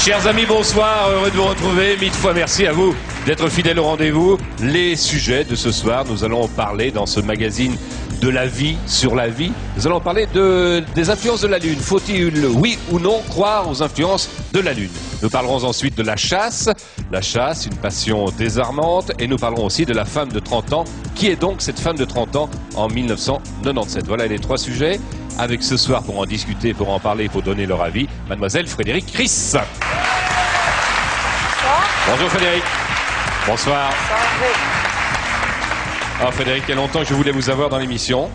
Chers amis, bonsoir, heureux de vous retrouver. Mille fois merci à vous d'être fidèles au rendez-vous. Les sujets de ce soir, nous allons parler dans ce magazine de la vie sur la vie. Nous allons parler des influences de la Lune. Faut-il, oui ou non, croire aux influences de la Lune? Nous parlerons ensuite de la chasse. La chasse, une passion désarmante. Et nous parlerons aussi de la femme de 30 ans. Qui est donc cette femme de 30 ans en 1997? Voilà les trois sujets. Avec ce soir, pour en discuter, pour en parler, pour donner leur avis, mademoiselle Frédérique Ries. Bonjour Frédérique. Bonsoir. Alors Frédérique, il y a longtemps que je voulais vous avoir dans l'émission.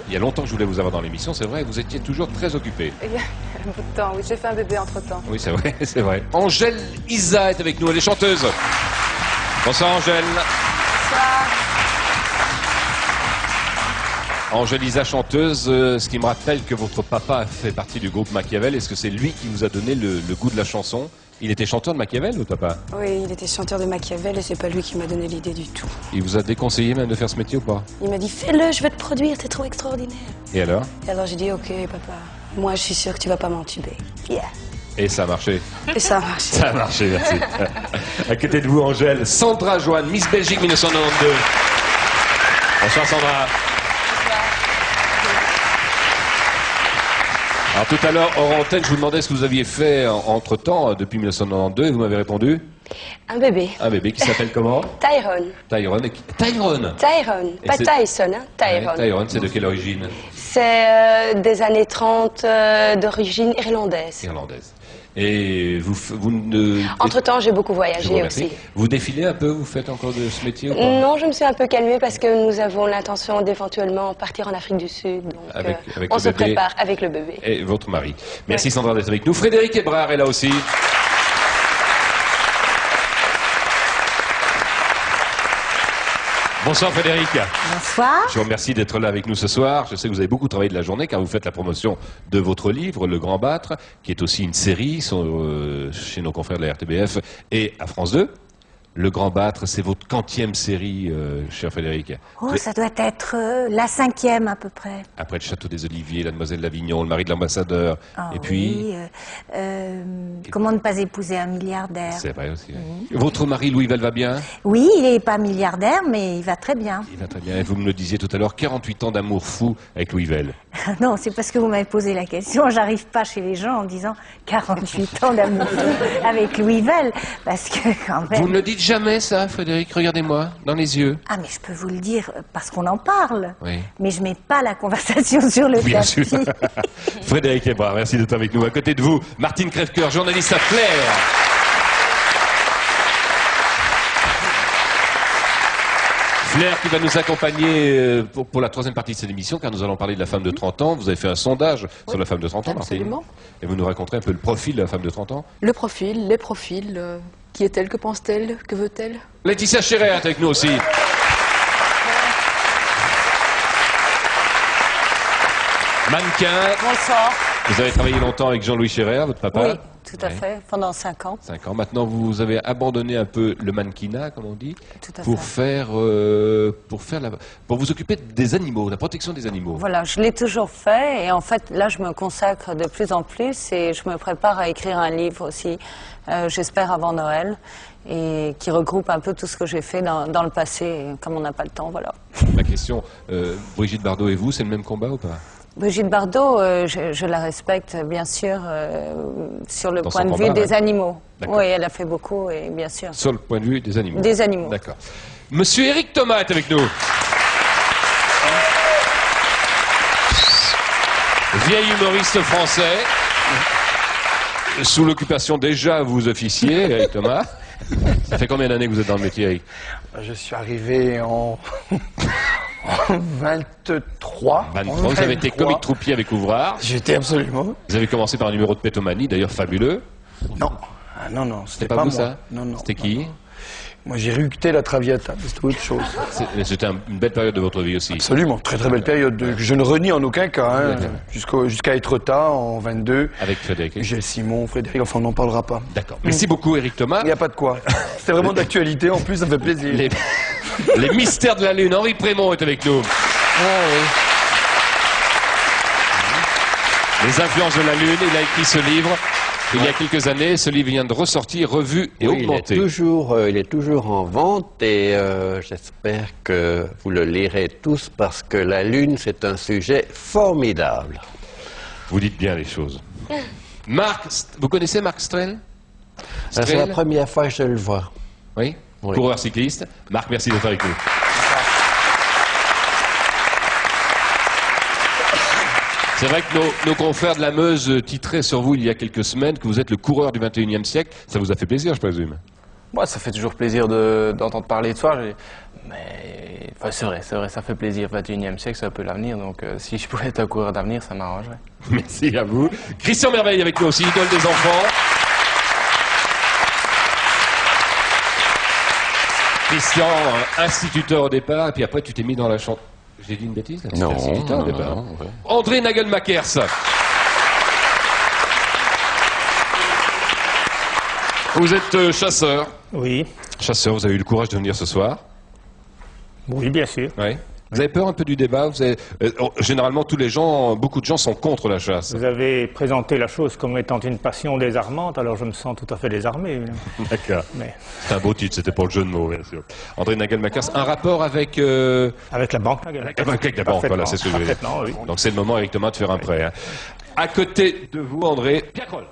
Il y a longtemps que je voulais vous avoir dans l'émission, c'est vrai, vous étiez toujours très occupée. Il y a un bout de temps, oui, j'ai fait un bébé entre-temps. Oui, c'est vrai, c'est vrai. Angèle Isa est avec nous, elle est chanteuse. Bonsoir Angèle. Bonsoir. Angèle Isa, chanteuse, ce qui me rappelle que votre papa fait partie du groupe Machiavel. Est-ce que c'est lui qui vous a donné le goût de la chanson? Il était chanteur de Machiavel, votre papa? Oui, il était chanteur de Machiavel et c'est pas lui qui m'a donné l'idée du tout. Il vous a déconseillé même de faire ce métier ou pas? Il m'a dit fais-le, je vais te produire, t'es trop extraordinaire. Et alors? Et alors j'ai dit ok papa, moi je suis sûre que tu vas pas m'entuber. Yeah. Et ça a marché? Et ça a marché. Ça a marché, merci. À côté de vous, Angèle, Sandra Joanne, Miss Belgique 1992. Bonsoir Sandra. Alors tout à l'heure, hors antenne, je vous demandais ce que vous aviez fait entre-temps, depuis 1992, et vous m'avez répondu? Un bébé. Un bébé qui s'appelle comment? Tyrone. Tyrone. Tyrone. Tyrone. Pas Tyson, hein, Tyrone. Ouais, Tyrone, c'est de quelle origine? C'est des années 30 d'origine irlandaise. Irlandaise. Et vous ne... Entre-temps, j'ai beaucoup Je vous voyagé remercie. aussi. Vous défilez un peu? Vous faites encore de ce métier ou pas? Non, je me suis un peu calmée parce que nous avons l'intention d'éventuellement partir en Afrique du Sud. Donc Avec on le se bébé. prépare avec le bébé. Et votre mari. Merci Sandra d'être avec nous. Frédéric Hébrard est là aussi. Bonsoir Frédéric. Bonsoir. Je vous remercie d'être là avec nous ce soir. Je sais que vous avez beaucoup travaillé de la journée car vous faites la promotion de votre livre, Le Grand Battre, qui est aussi une série chez nos confrères de la RTBF et à France 2. Le Grand Battre, c'est votre quantième série, cher Frédéric. Oh, ça doit être la 5e à peu près. Après le Château des Oliviers, La Demoiselle d'Avignon, Le Mari de l'Ambassadeur, Ah et puis... oui, comment ne pas épouser un milliardaire? C'est vrai aussi. Votre mari, Louis-Vel, va bien? Oui, il n'est pas milliardaire, mais il va très bien. Il va très bien. Et vous me le disiez tout à l'heure, 48 ans d'amour fou avec Louis-Vel. Non, c'est parce que vous m'avez posé la question. J'arrive pas chez les gens en disant 48 ans d'amour avec Louis Vel, parce que quand même... Vous ne le dites jamais, ça, Frédéric? Regardez-moi, dans les yeux. Ah, mais je peux vous le dire parce qu'on en parle. Oui. Mais je mets pas la conversation sur le Bien tapis. sûr. Frédéric Hébrard, merci d'être avec nous. À côté de vous, Martine Crèvecoeur, journaliste à Flair. Flair qui va nous accompagner pour la troisième partie de cette émission, car nous allons parler de la femme de 30 ans. Vous avez fait un sondage sur la femme de 30 ans, Absolument. Martine. Et vous nous raconterez un peu le profil de la femme de 30 ans. Le profil, les profils, qui est-elle, que pense-t-elle, que veut-elle? Laetitia Chéret est avec nous aussi. Mannequin. Bonsoir. Vous avez travaillé longtemps avec Jean-Louis Chéret, votre papa? Oui, tout à Ouais. fait, pendant 5 ans. 5 ans. Maintenant, vous avez abandonné un peu le mannequinat, comme on dit, Tout à pour fait. pour vous occuper des animaux, la protection des animaux. Voilà, je l'ai toujours fait et en fait, là, je me consacre de plus en plus et je me prépare à écrire un livre aussi, j'espère avant Noël, et qui regroupe un peu tout ce que j'ai fait dans le passé. Et comme on n'a pas le temps, voilà. La question, Brigitte Bardot et vous, c'est le même combat ou pas? Brigitte Bardot, je la respecte bien sûr sur le Dans point son de combat, vue des ouais. animaux. D'accord. Oui, elle a fait beaucoup et bien sûr. Sur le point de vue des animaux. Des animaux. D'accord. Monsieur Éric Thomas est avec nous. Vieil humoriste français. Sous l'occupation déjà, vous officiez, Éric Thomas. Ça fait combien d'années que vous êtes dans le métier, Éric? Je suis arrivé en 23. 23. Vous avez été comique troupier avec Ouvrard. J'étais absolument. Vous avez commencé par un numéro de Pétomanie, d'ailleurs fabuleux. Non. Ah, non, non, c'était C'était pas pas vous, moi. ça? Non, non. C'était non, qui? non. Moi, j'ai réucté la Traviata, mais c'était autre chose. C'était une belle période de votre vie aussi. Absolument, très très belle période. Que je ne renie en aucun cas, hein, jusqu'à Etretat en 22. Avec Frédéric. Gilles Simon, Frédéric, enfin on n'en parlera pas. D'accord. Merci beaucoup, Éric Thomas. Il n'y a pas de quoi. C'était vraiment d'actualité, en plus ça me fait plaisir. Les mystères de la Lune. Henri Prémont est avec nous. Les influences de la Lune. Il a écrit ce livre Il y a quelques années, ce livre vient de ressortir, revu et augmenté. Il est toujours en vente et j'espère que vous le lirez tous parce que la Lune, c'est un sujet formidable. Vous dites bien les choses. Marc, vous connaissez Marc Strel? C'est la première fois que je le vois. Oui, oui. Coureur cycliste. Marc, merci d'être avec nous. C'est vrai que nos confrères de la Meuse titraient sur vous il y a quelques semaines que vous êtes le coureur du 21e siècle. Ça vous a fait plaisir, je présume? Moi, ça fait toujours plaisir d'entendre parler de soi. Mais enfin, c'est vrai, ça fait plaisir. 21e siècle, c'est un peu l'avenir. Donc si je pouvais être un coureur d'avenir, ça m'arrangerait. Merci à vous. Christian Merveille avec nous aussi, idole des enfants. Christian, instituteur au départ, et puis après tu t'es mis dans la chanson. J'ai dit une bêtise là? Non, instituteur au départ. non, ouais. André Nagelmakers. Vous êtes chasseur. Oui, Chasseur, vous avez eu le courage de venir ce soir. oui, bien sûr. Oui. Vous avez peur un peu du débat? Généralement, beaucoup de gens sont contre la chasse. Vous avez présenté la chose comme étant une passion désarmante, alors je me sens tout à fait désarmé. D'accord. Mais C'est un beau titre, c'était pour le jeu de mots, bien sûr. André Nagelmakers, un rapport avec... avec la banque, Avec la banque, voilà, c'est ce que je veux dire. parfaitement, oui. Donc c'est le moment avec Thomas de faire un prêt. Hein. À côté de vous, André, Pierre Kroll.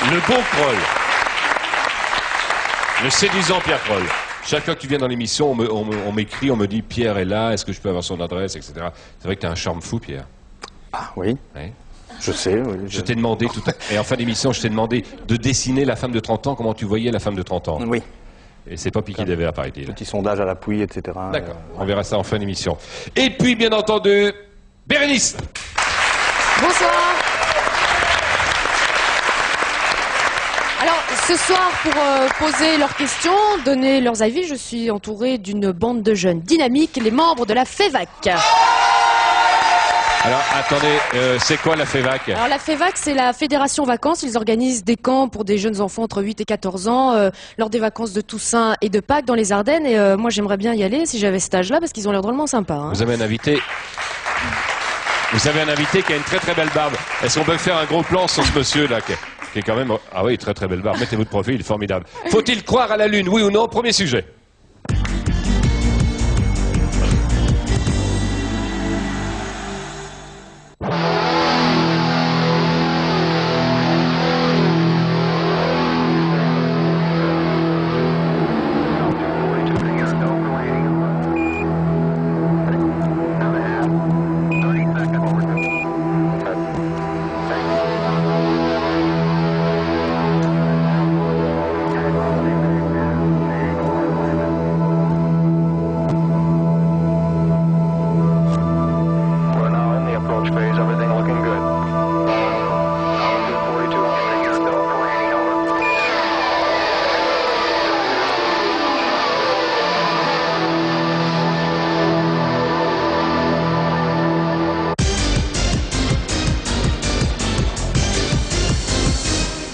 Le bon Kroll. Le séduisant Pierre Kroll. Chaque fois que tu viens dans l'émission, on m'écrit, on me dit Pierre est là, est-ce que je peux avoir son adresse, etc. C'est vrai que tu as un charme fou, Pierre. Ah oui, Oui. je sais. Oui, Je t'ai demandé, et en fin d'émission, je t'ai demandé de dessiner la femme de 30 ans, comment tu voyais la femme de 30 ans. Oui, Et c'est pas piqué des verres, paraît-il. petit sondage à l'appui, etc. D'accord, on verra ça en fin d'émission. Et puis, bien entendu, Bérénice. Bonsoir. Alors, ce soir, pour poser leurs questions, donner leurs avis, je suis entourée d'une bande de jeunes dynamiques, les membres de la FEVAC. Alors, attendez, c'est quoi la FEVAC? Alors, la FEVAC, c'est la Fédération Vacances. Ils organisent des camps pour des jeunes enfants entre 8 et 14 ans, lors des vacances de Toussaint et de Pâques dans les Ardennes. Et moi, j'aimerais bien y aller si j'avais cet âge-là, parce qu'ils ont l'air drôlement sympas. Hein. Vous avez un invité... Vous avez un invité qui a une très très belle barbe. Est-ce qu'on peut faire un gros plan sur ce monsieur-là qui est quand même... Ah oui, très très belle barbe. Mettez-vous de profil, il est formidable. Faut-il croire à la Lune, oui ou non? Premier sujet.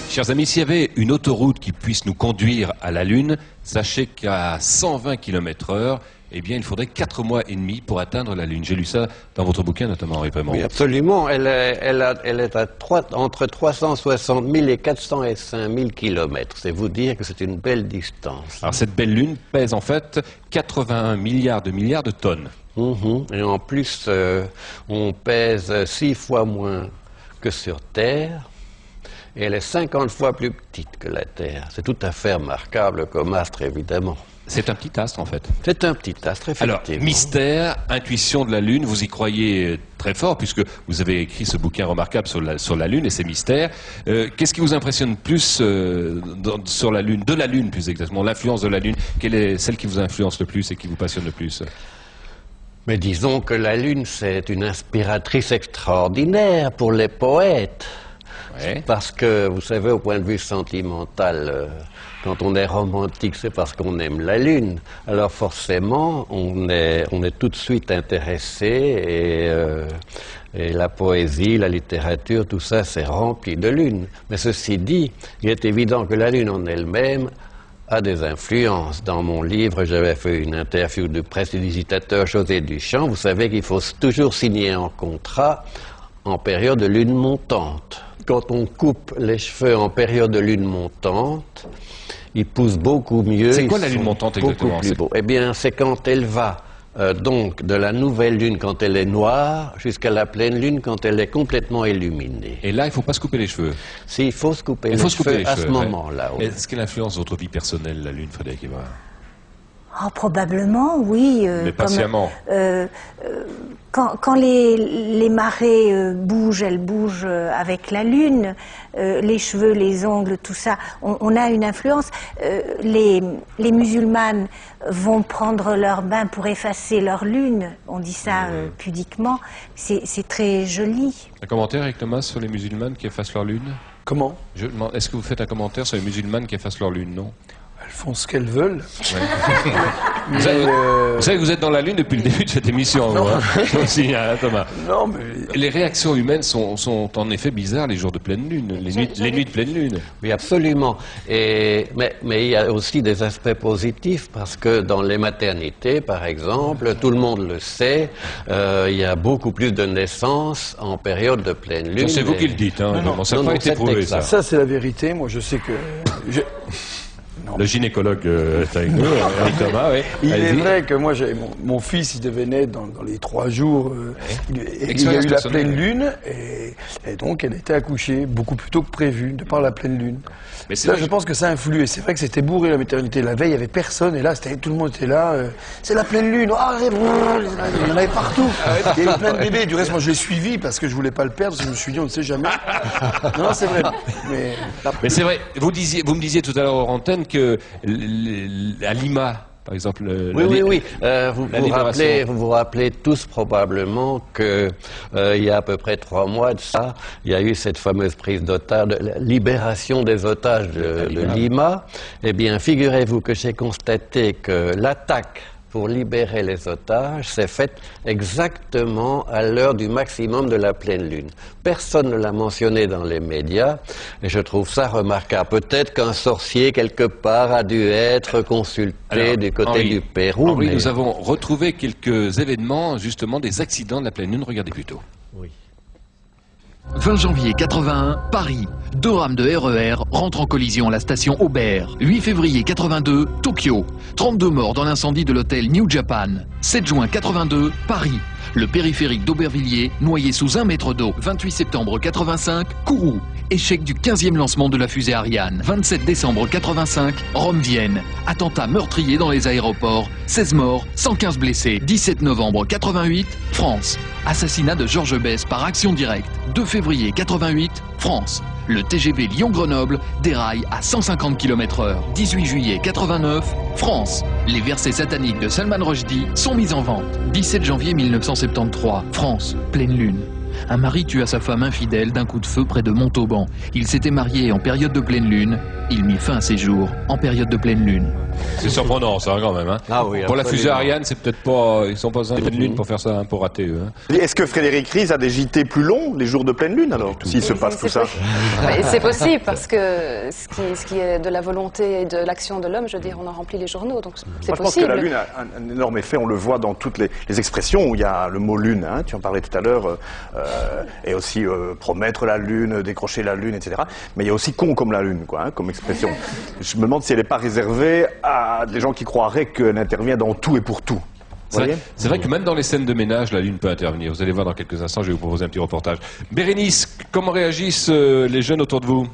Chers amis, s'il y avait une autoroute qui puisse nous conduire à la Lune, sachez qu'à 120 km/h, eh bien, il faudrait 4 mois et demi pour atteindre la Lune. J'ai lu ça dans votre bouquin, notamment, Henri Prémont. Oui, absolument. Elle est entre 360 000 et 405 000 kilomètres. C'est vous dire que c'est une belle distance. Alors, cette belle Lune pèse en fait 81 milliards de tonnes. Et en plus, on pèse 6 fois moins que sur Terre. Et elle est 50 fois plus petite que la Terre. C'est tout à fait remarquable comme astre, évidemment. C'est un petit astre, en fait. C'est un petit astre, effectivement. Alors, mystère, intuition de la Lune, vous y croyez très fort, puisque vous avez écrit ce bouquin remarquable sur la Lune et ses mystères. Qu'est-ce qui vous impressionne plus sur la Lune, de la Lune plus exactement, l'influence de la Lune? Quelle est celle qui vous influence le plus et qui vous passionne le plus? Mais disons que la Lune, c'est une inspiratrice extraordinaire pour les poètes. Ouais. Parce que, vous savez, au point de vue sentimental, quand on est romantique, c'est parce qu'on aime la Lune. Alors forcément, on est tout de suite intéressé et la poésie, la littérature, tout ça, c'est rempli de Lune. Mais ceci dit, il est évident que la Lune en elle-même a des influences. Dans mon livre, j'avais fait une interview de prestidigitateur José Duchamp. Vous savez qu'il faut toujours signer un contrat en période de lune montante. Quand on coupe les cheveux en période de lune montante, ils poussent beaucoup mieux. C'est quoi la lune montante exactement? Plus beaux. Eh bien, c'est quand elle va donc de la nouvelle lune quand elle est noire jusqu'à la pleine lune quand elle est complètement illuminée. Et là, il ne faut pas se couper les cheveux. Si, il faut se couper les cheveux à ce moment-là. Oui. Est-ce qu'elle influence votre vie personnelle, la lune, Frédéric Eboué? Oh, probablement, oui. Mais patiemment. Quand les marées bougent, elles bougent avec la lune. Les cheveux, les ongles, tout ça, on a une influence. Les musulmanes vont prendre leur bain pour effacer leur lune. On dit ça pudiquement. C'est très joli. Un commentaire, Eric Thomas, sur les musulmanes qui effacent leur lune? Comment? Est-ce que vous faites un commentaire sur les musulmanes qui effacent leur lune, non? Elles font ce qu'elles veulent. Ouais. Vous savez que vous êtes dans la lune depuis le début de cette émission, vous, hein? Aussi, hein, Thomas. Non, mais... Les réactions humaines sont en effet bizarres les jours de pleine lune, les nuits de pleine lune. Oui, absolument. Mais il y a aussi des aspects positifs parce que dans les maternités, par exemple, tout le monde le sait, il y a beaucoup plus de naissances en période de pleine lune. C'est vous qui le dites, hein? Non, ça n'a pas été prouvé, ça. Ça, c'est la vérité. Moi, je sais que... Le gynécologue est avec nous, Eric Thomas, oui. Il est vrai que moi, mon fils, il devait naître dans les 3 jours. Il y a eu la pleine lune, et donc elle était accouchée beaucoup plus tôt que prévu, de par la pleine lune. Mais là, je pense que ça a influé. C'est vrai que c'était bourré la maternité. La veille, il n'y avait personne, et là, tout le monde était là. C'est la pleine lune. Oh, il y en avait partout. Il y avait plein de bébés. Du reste, moi, je l'ai suivi parce que je voulais pas le perdre, parce que je me suis dit, on ne sait jamais. Non, c'est vrai. Mais c'est vrai. Vous me disiez tout à l'heure hors antenne que à Lima, par exemple... Oui. Vous vous rappelez tous probablement que il y a à peu près 3 mois de ça, il y a eu cette fameuse prise d'otage, la libération des otages de Lima. Eh bien, figurez-vous que j'ai constaté que l'attaque pour libérer les otages s'est faite exactement à l'heure du maximum de la pleine lune. Personne ne l'a mentionné dans les médias et je trouve ça remarquable. Peut-être qu'un sorcier quelque part a dû être consulté du côté du Pérou. Henri, nous avons retrouvé quelques événements, justement des accidents de la pleine lune. Regardez plutôt. Oui. 20 janvier 81, Paris. 2 rames de RER rentrent en collision à la station Aubert. 8 février 82, Tokyo. 32 morts dans l'incendie de l'hôtel New Japan. 7 juin 82, Paris. Le périphérique d'Aubervilliers noyé sous 1 mètre d'eau. 28 septembre 85, Kourou. Échec du 15e lancement de la fusée Ariane. 27 décembre 85, Rome-Vienne. Attentat meurtrier dans les aéroports. 16 morts, 115 blessés. 17 novembre 88, France. Assassinat de Georges Besse par action directe. 2 février 88, France. Le TGV Lyon-Grenoble déraille à 150 km/h. 18 juillet 89, France. Les versets sataniques de Salman Rushdie sont mis en vente. 17 janvier 1973, France. Pleine lune. Un mari tua sa femme infidèle d'un coup de feu près de Montauban. Il s'était marié en période de pleine lune. Il mit fin à ses jours en période de pleine lune. C'est surprenant ça quand même. Hein. Ah oui, pour la fusée Ariane, c'est peut-être pas, ils sont pas besoin de pleine lune pour faire ça, hein, pour rater eux. Hein. Est-ce que Frédéric Ries a des JT plus longs les jours de pleine lune alors, s'il se passe tout ça? C'est possible parce que ce qui est de la volonté et de l'action de l'homme, je veux dire, on en remplit les journaux, donc c'est possible. Je pense que la lune a un énorme effet, on le voit dans toutes les expressions où il y a le mot lune, hein, tu en parlais tout à l'heure, et aussi promettre la lune, décrocher la lune, etc. Mais il y a aussi con comme la lune, quoi, hein, comme expression. Je me demande si elle n'est pas réservée à des gens qui croiraient qu'elle intervient dans tout et pour tout. C'est vrai que même dans les scènes de ménage, la lune peut intervenir. Vous allez voir dans quelques instants, je vais vous proposer un petit reportage. Bérénice, comment réagissent les jeunes autour de vous?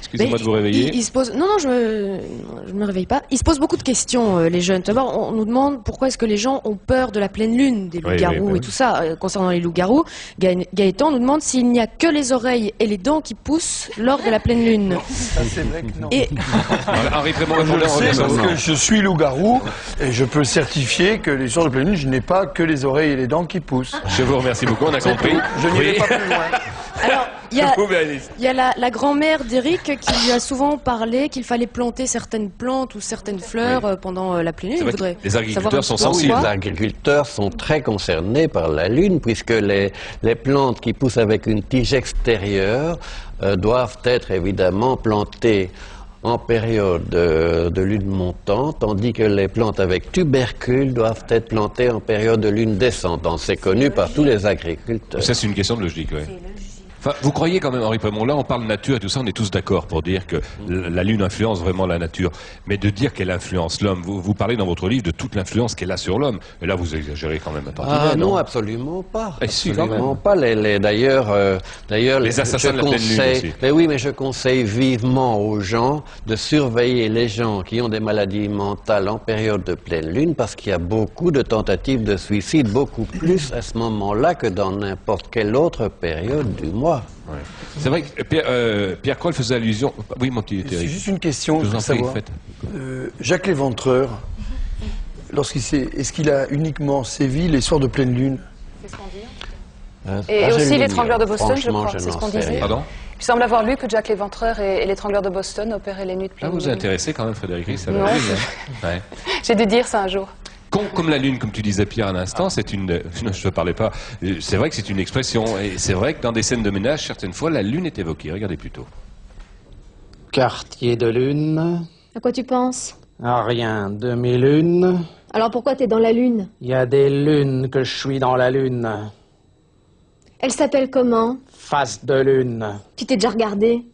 Excusez-moi de vous réveiller. Ils se posent... Non, je me réveille pas. Ils se posent beaucoup de questions, les jeunes. D'abord, on nous demande pourquoi est-ce que les gens ont peur de la pleine lune, des loups-garous et tout ça. Concernant les loups-garous, Gaëtan nous demande s'il n'y a que les oreilles et les dents qui poussent lors de la pleine lune. Ça, c'est vrai que non. Et... Henri Prémont, je le sais parce que je suis loup-garou et je peux certifier que les jours de pleine lune, je n'ai pas que les oreilles et les dents qui poussent. Je vous remercie beaucoup, on a compris. Je n'irai pas plus loin. Alors, il y a la grand-mère d'Éric qui lui a souvent parlé qu'il fallait planter certaines plantes ou certaines fleurs pendant la pleine lune. Les agriculteurs sont sensibles. Les agriculteurs sont très concernés par la lune puisque les plantes qui poussent avec une tige extérieure doivent être évidemment plantées en période de lune montante, tandis que les plantes avec tubercules doivent être plantées en période de lune descendante. C'est connu par tous les agriculteurs. Ça, c'est une question de logique, oui. Enfin, vous croyez quand même, Henri Prémont, là on parle nature et tout ça, on est tous d'accord pour dire que la Lune influence vraiment la nature. Mais de dire qu'elle influence l'homme, vous parlez dans votre livre de toute l'influence qu'elle a sur l'homme. Et là vous exagérez quand même un tantinet, Ah non, absolument pas. Si, absolument pas. D'ailleurs, les assassins de la pleine lune aussi. Mais oui, mais je conseille vivement aux gens de surveiller les gens qui ont des maladies mentales en période de pleine lune, parce qu'il y a beaucoup de tentatives de suicide, beaucoup plus à ce moment-là que dans n'importe quelle autre période du mois. Ouais. C'est vrai que Pierre Kroll faisait allusion. Oui, mon petit Thierry. C'est juste une question, je vous en prie, savoir. Jacques Léventreur, est-ce qu'il a uniquement sévi les soirs de pleine lune? C'est ce qu'on dit. Et aussi l'étrangleur de Boston, je crois, c'est ce qu'on disait. Pardon? Il semble avoir lu que Jacques Léventreur et l'étrangleur de Boston opéraient les nuits de pleine lune. Vous intéressez quand même, Frédéric Ries, ça Non, ouais. J'ai dû dire ça un jour. Comme la lune, comme tu disais Pierre à l'instant, c'est une... Non, je ne parlais pas. C'est vrai que c'est une expression. Et c'est vrai que dans des scènes de ménage, certaines fois, la lune est évoquée. Regardez plutôt. Quartier de lune. À quoi tu penses? À rien. Demi-lune. Alors pourquoi t'es dans la lune? Il y a des lunes que je suis dans la lune. Elle s'appelle comment? Face de lune. Tu t'es déjà regardé?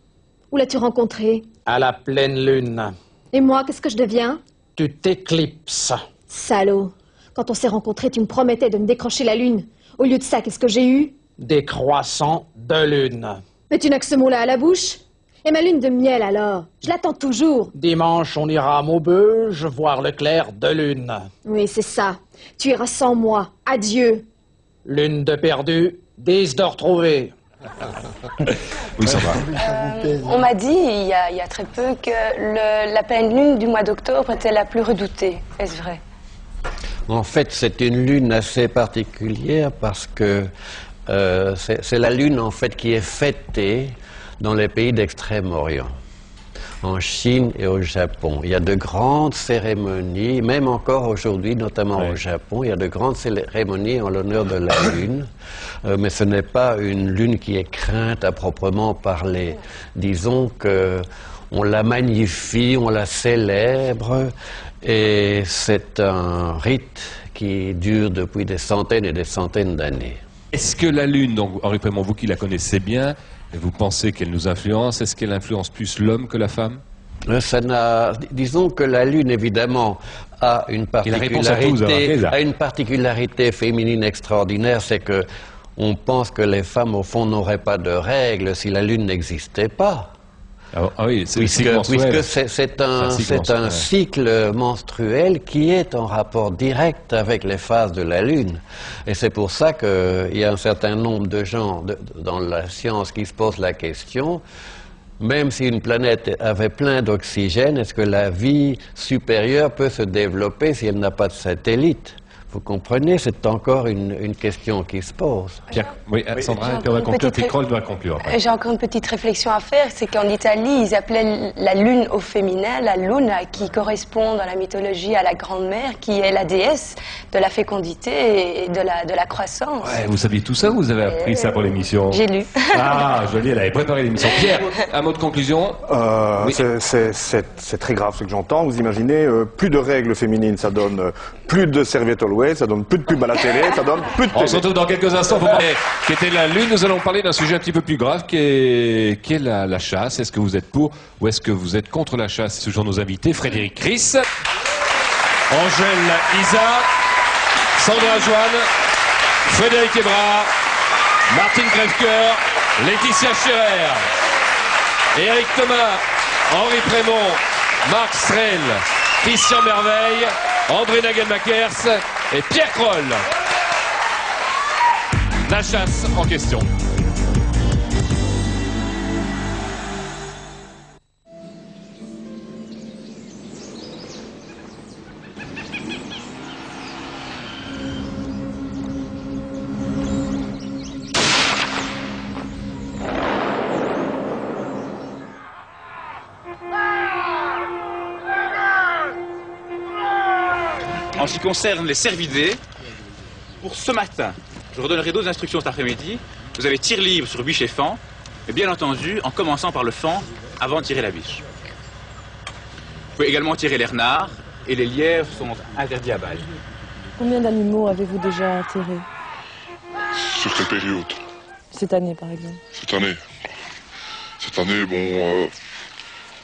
Où l'as-tu rencontré? À la pleine lune. Et moi, qu'est-ce que je deviens? Tu t'éclipses. Salaud. Quand on s'est rencontrés, tu me promettais de me décrocher la lune. Au lieu de ça, qu'est-ce que j'ai eu? Des croissants de lune. Mais tu n'as que ce mot-là à la bouche? Et ma lune de miel, alors? Je l'attends toujours. Dimanche, on ira à Maubeuge voir le clair de lune. Oui, c'est ça. Tu iras sans moi. Adieu. Lune de perdu, 10 de retrouvé. Oui, ça va. On m'a dit, il y a très peu, que la pleine lune du mois d'octobre était la plus redoutée. Est-ce vrai? En fait, c'est une lune assez particulière parce que c'est la lune en fait qui est fêtée dans les pays d'Extrême-Orient, en Chine et au Japon. Il y a de grandes cérémonies, même encore aujourd'hui, notamment au Japon, il y a de grandes cérémonies en l'honneur de la lune, mais ce n'est pas une lune qui est crainte à proprement parler. Disons que on la magnifie, on la célèbre, et c'est un rite qui dure depuis des centaines et des centaines d'années. Est-ce que la Lune, donc Henri Prémont, vous qui la connaissez bien, et vous pensez qu'elle nous influence, est-ce qu'elle influence plus l'homme que la femme? Disons que la Lune, évidemment, a une particularité féminine extraordinaire, c'est que on pense que les femmes, au fond, n'auraient pas de règles si la Lune n'existait pas. Ah oui, puisque c'est un cycle menstruel qui est en rapport direct avec les phases de la Lune. Et c'est pour ça qu'il y a un certain nombre de gens dans la science qui se posent la question, même si une planète avait plein d'oxygène, est-ce que la vie supérieure peut se développer si elle n'a pas de satellite? Vous comprenez, c'est encore une question qui se pose. Oui, Sandra, on va conclure, puis Kroll doit conclure. J'ai encore une petite réflexion à faire, c'est qu'en Italie, ils appelaient la lune au féminin, la luna, qui correspond dans la mythologie à la Grande-Mère, qui est la déesse de la fécondité et de la croissance. Ouais, vous saviez tout ça ou vous avez appris ça pour l'émission? J'ai lu. Ah, joli, elle avait préparé l'émission. Pierre, un mot de conclusion? Oui. C'est très grave ce que j'entends. Vous imaginez, plus de règles féminines, ça donne plus de serviettes Always, ça donne plus de pub à la télé, ça donne plus de télé. On se retrouve dans quelques instants pour parler qui était la Lune. Nous allons parler d'un sujet un petit peu plus grave qui est la chasse. Est-ce que vous êtes pour ou est-ce que vous êtes contre la chasse? Ce sont nos invités, Frédéric Ries, Angèle Isa, Sandra Joanne, Frédéric Ebra, Martine Crèvecoeur, Laetitia Scherer, Éric Thomas, Henri Prémont, Marc Strel, Christian Merveille, André Nagelmakers et Pierre Kroll. La chasse en question. En ce qui concerne les cervidés, pour ce matin, je redonnerai d'autres instructions cet après-midi. Vous avez tir libre sur biche et faon, mais bien entendu en commençant par le faon avant de tirer la biche. pouvez également tirer les renards et les lièvres sont interdits à balle. Combien d'animaux avez-vous déjà atterré? Sur quelle période? Cette année, par exemple. Cette année, bon,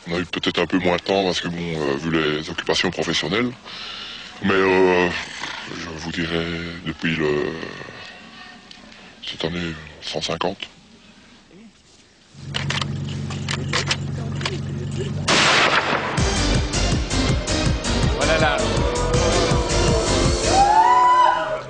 on a eu peut-être un peu moins de temps parce que, bon, vu les occupations professionnelles. Mais je vous dirais, depuis cette année, 150. Voilà là.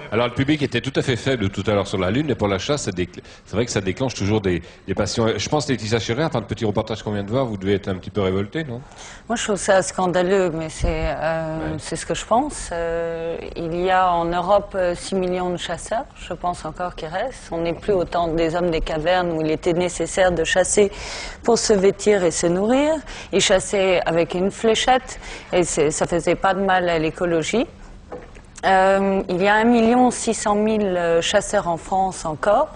Alors le public était tout à fait faible tout à l'heure sur la Lune, mais pour la chasse, c'est vrai que ça déclenche toujours des passions. Je pense, Laetitia Chéret, enfin le petit reportage qu'on vient de voir, vous devez être un petit peu révolté, non? Moi je trouve ça scandaleux, mais c'est ce que je pense. Il y a en Europe 6 millions de chasseurs, je pense encore qu'il reste. On n'est plus autant des hommes des cavernes où il était nécessaire de chasser pour se vêtir et se nourrir. Ils chassaient avec une fléchette et ça faisait pas de mal à l'écologie. Il y a 1 600 000 chasseurs en France encore.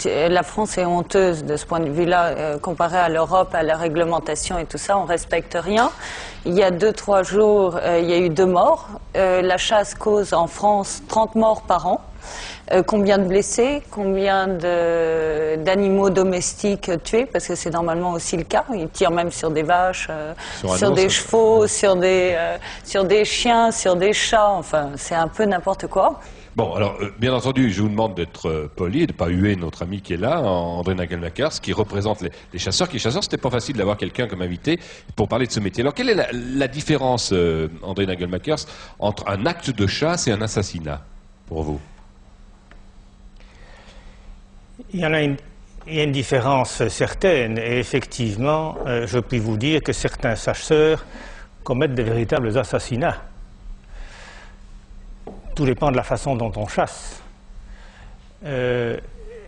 La France est honteuse de ce point de vue-là, comparée à l'Europe, à la réglementation et tout ça. On respecte rien. Il y a 2-3 jours, il y a eu 2 morts. La chasse cause en France 30 morts par an. Combien de blessés, combien d'animaux domestiques tués, parce que c'est normalement aussi le cas. Ils tirent même sur des vaches, sur des chevaux, sur des chiens, sur des chats. Enfin, c'est un peu n'importe quoi. Bon, alors, bien entendu, je vous demande d'être poli et de ne pas huer notre ami qui est là, André Nagelmakers, qui représente les chasseurs. Qui est chasseur, c'était pas facile d'avoir quelqu'un comme invité pour parler de ce métier. Alors, quelle est la différence, André Nagelmakers, entre un acte de chasse et un assassinat, pour vous? Il y a une différence certaine, et effectivement, je puis vous dire que certains chasseurs commettent de véritables assassinats. Tout dépend de la façon dont on chasse. Et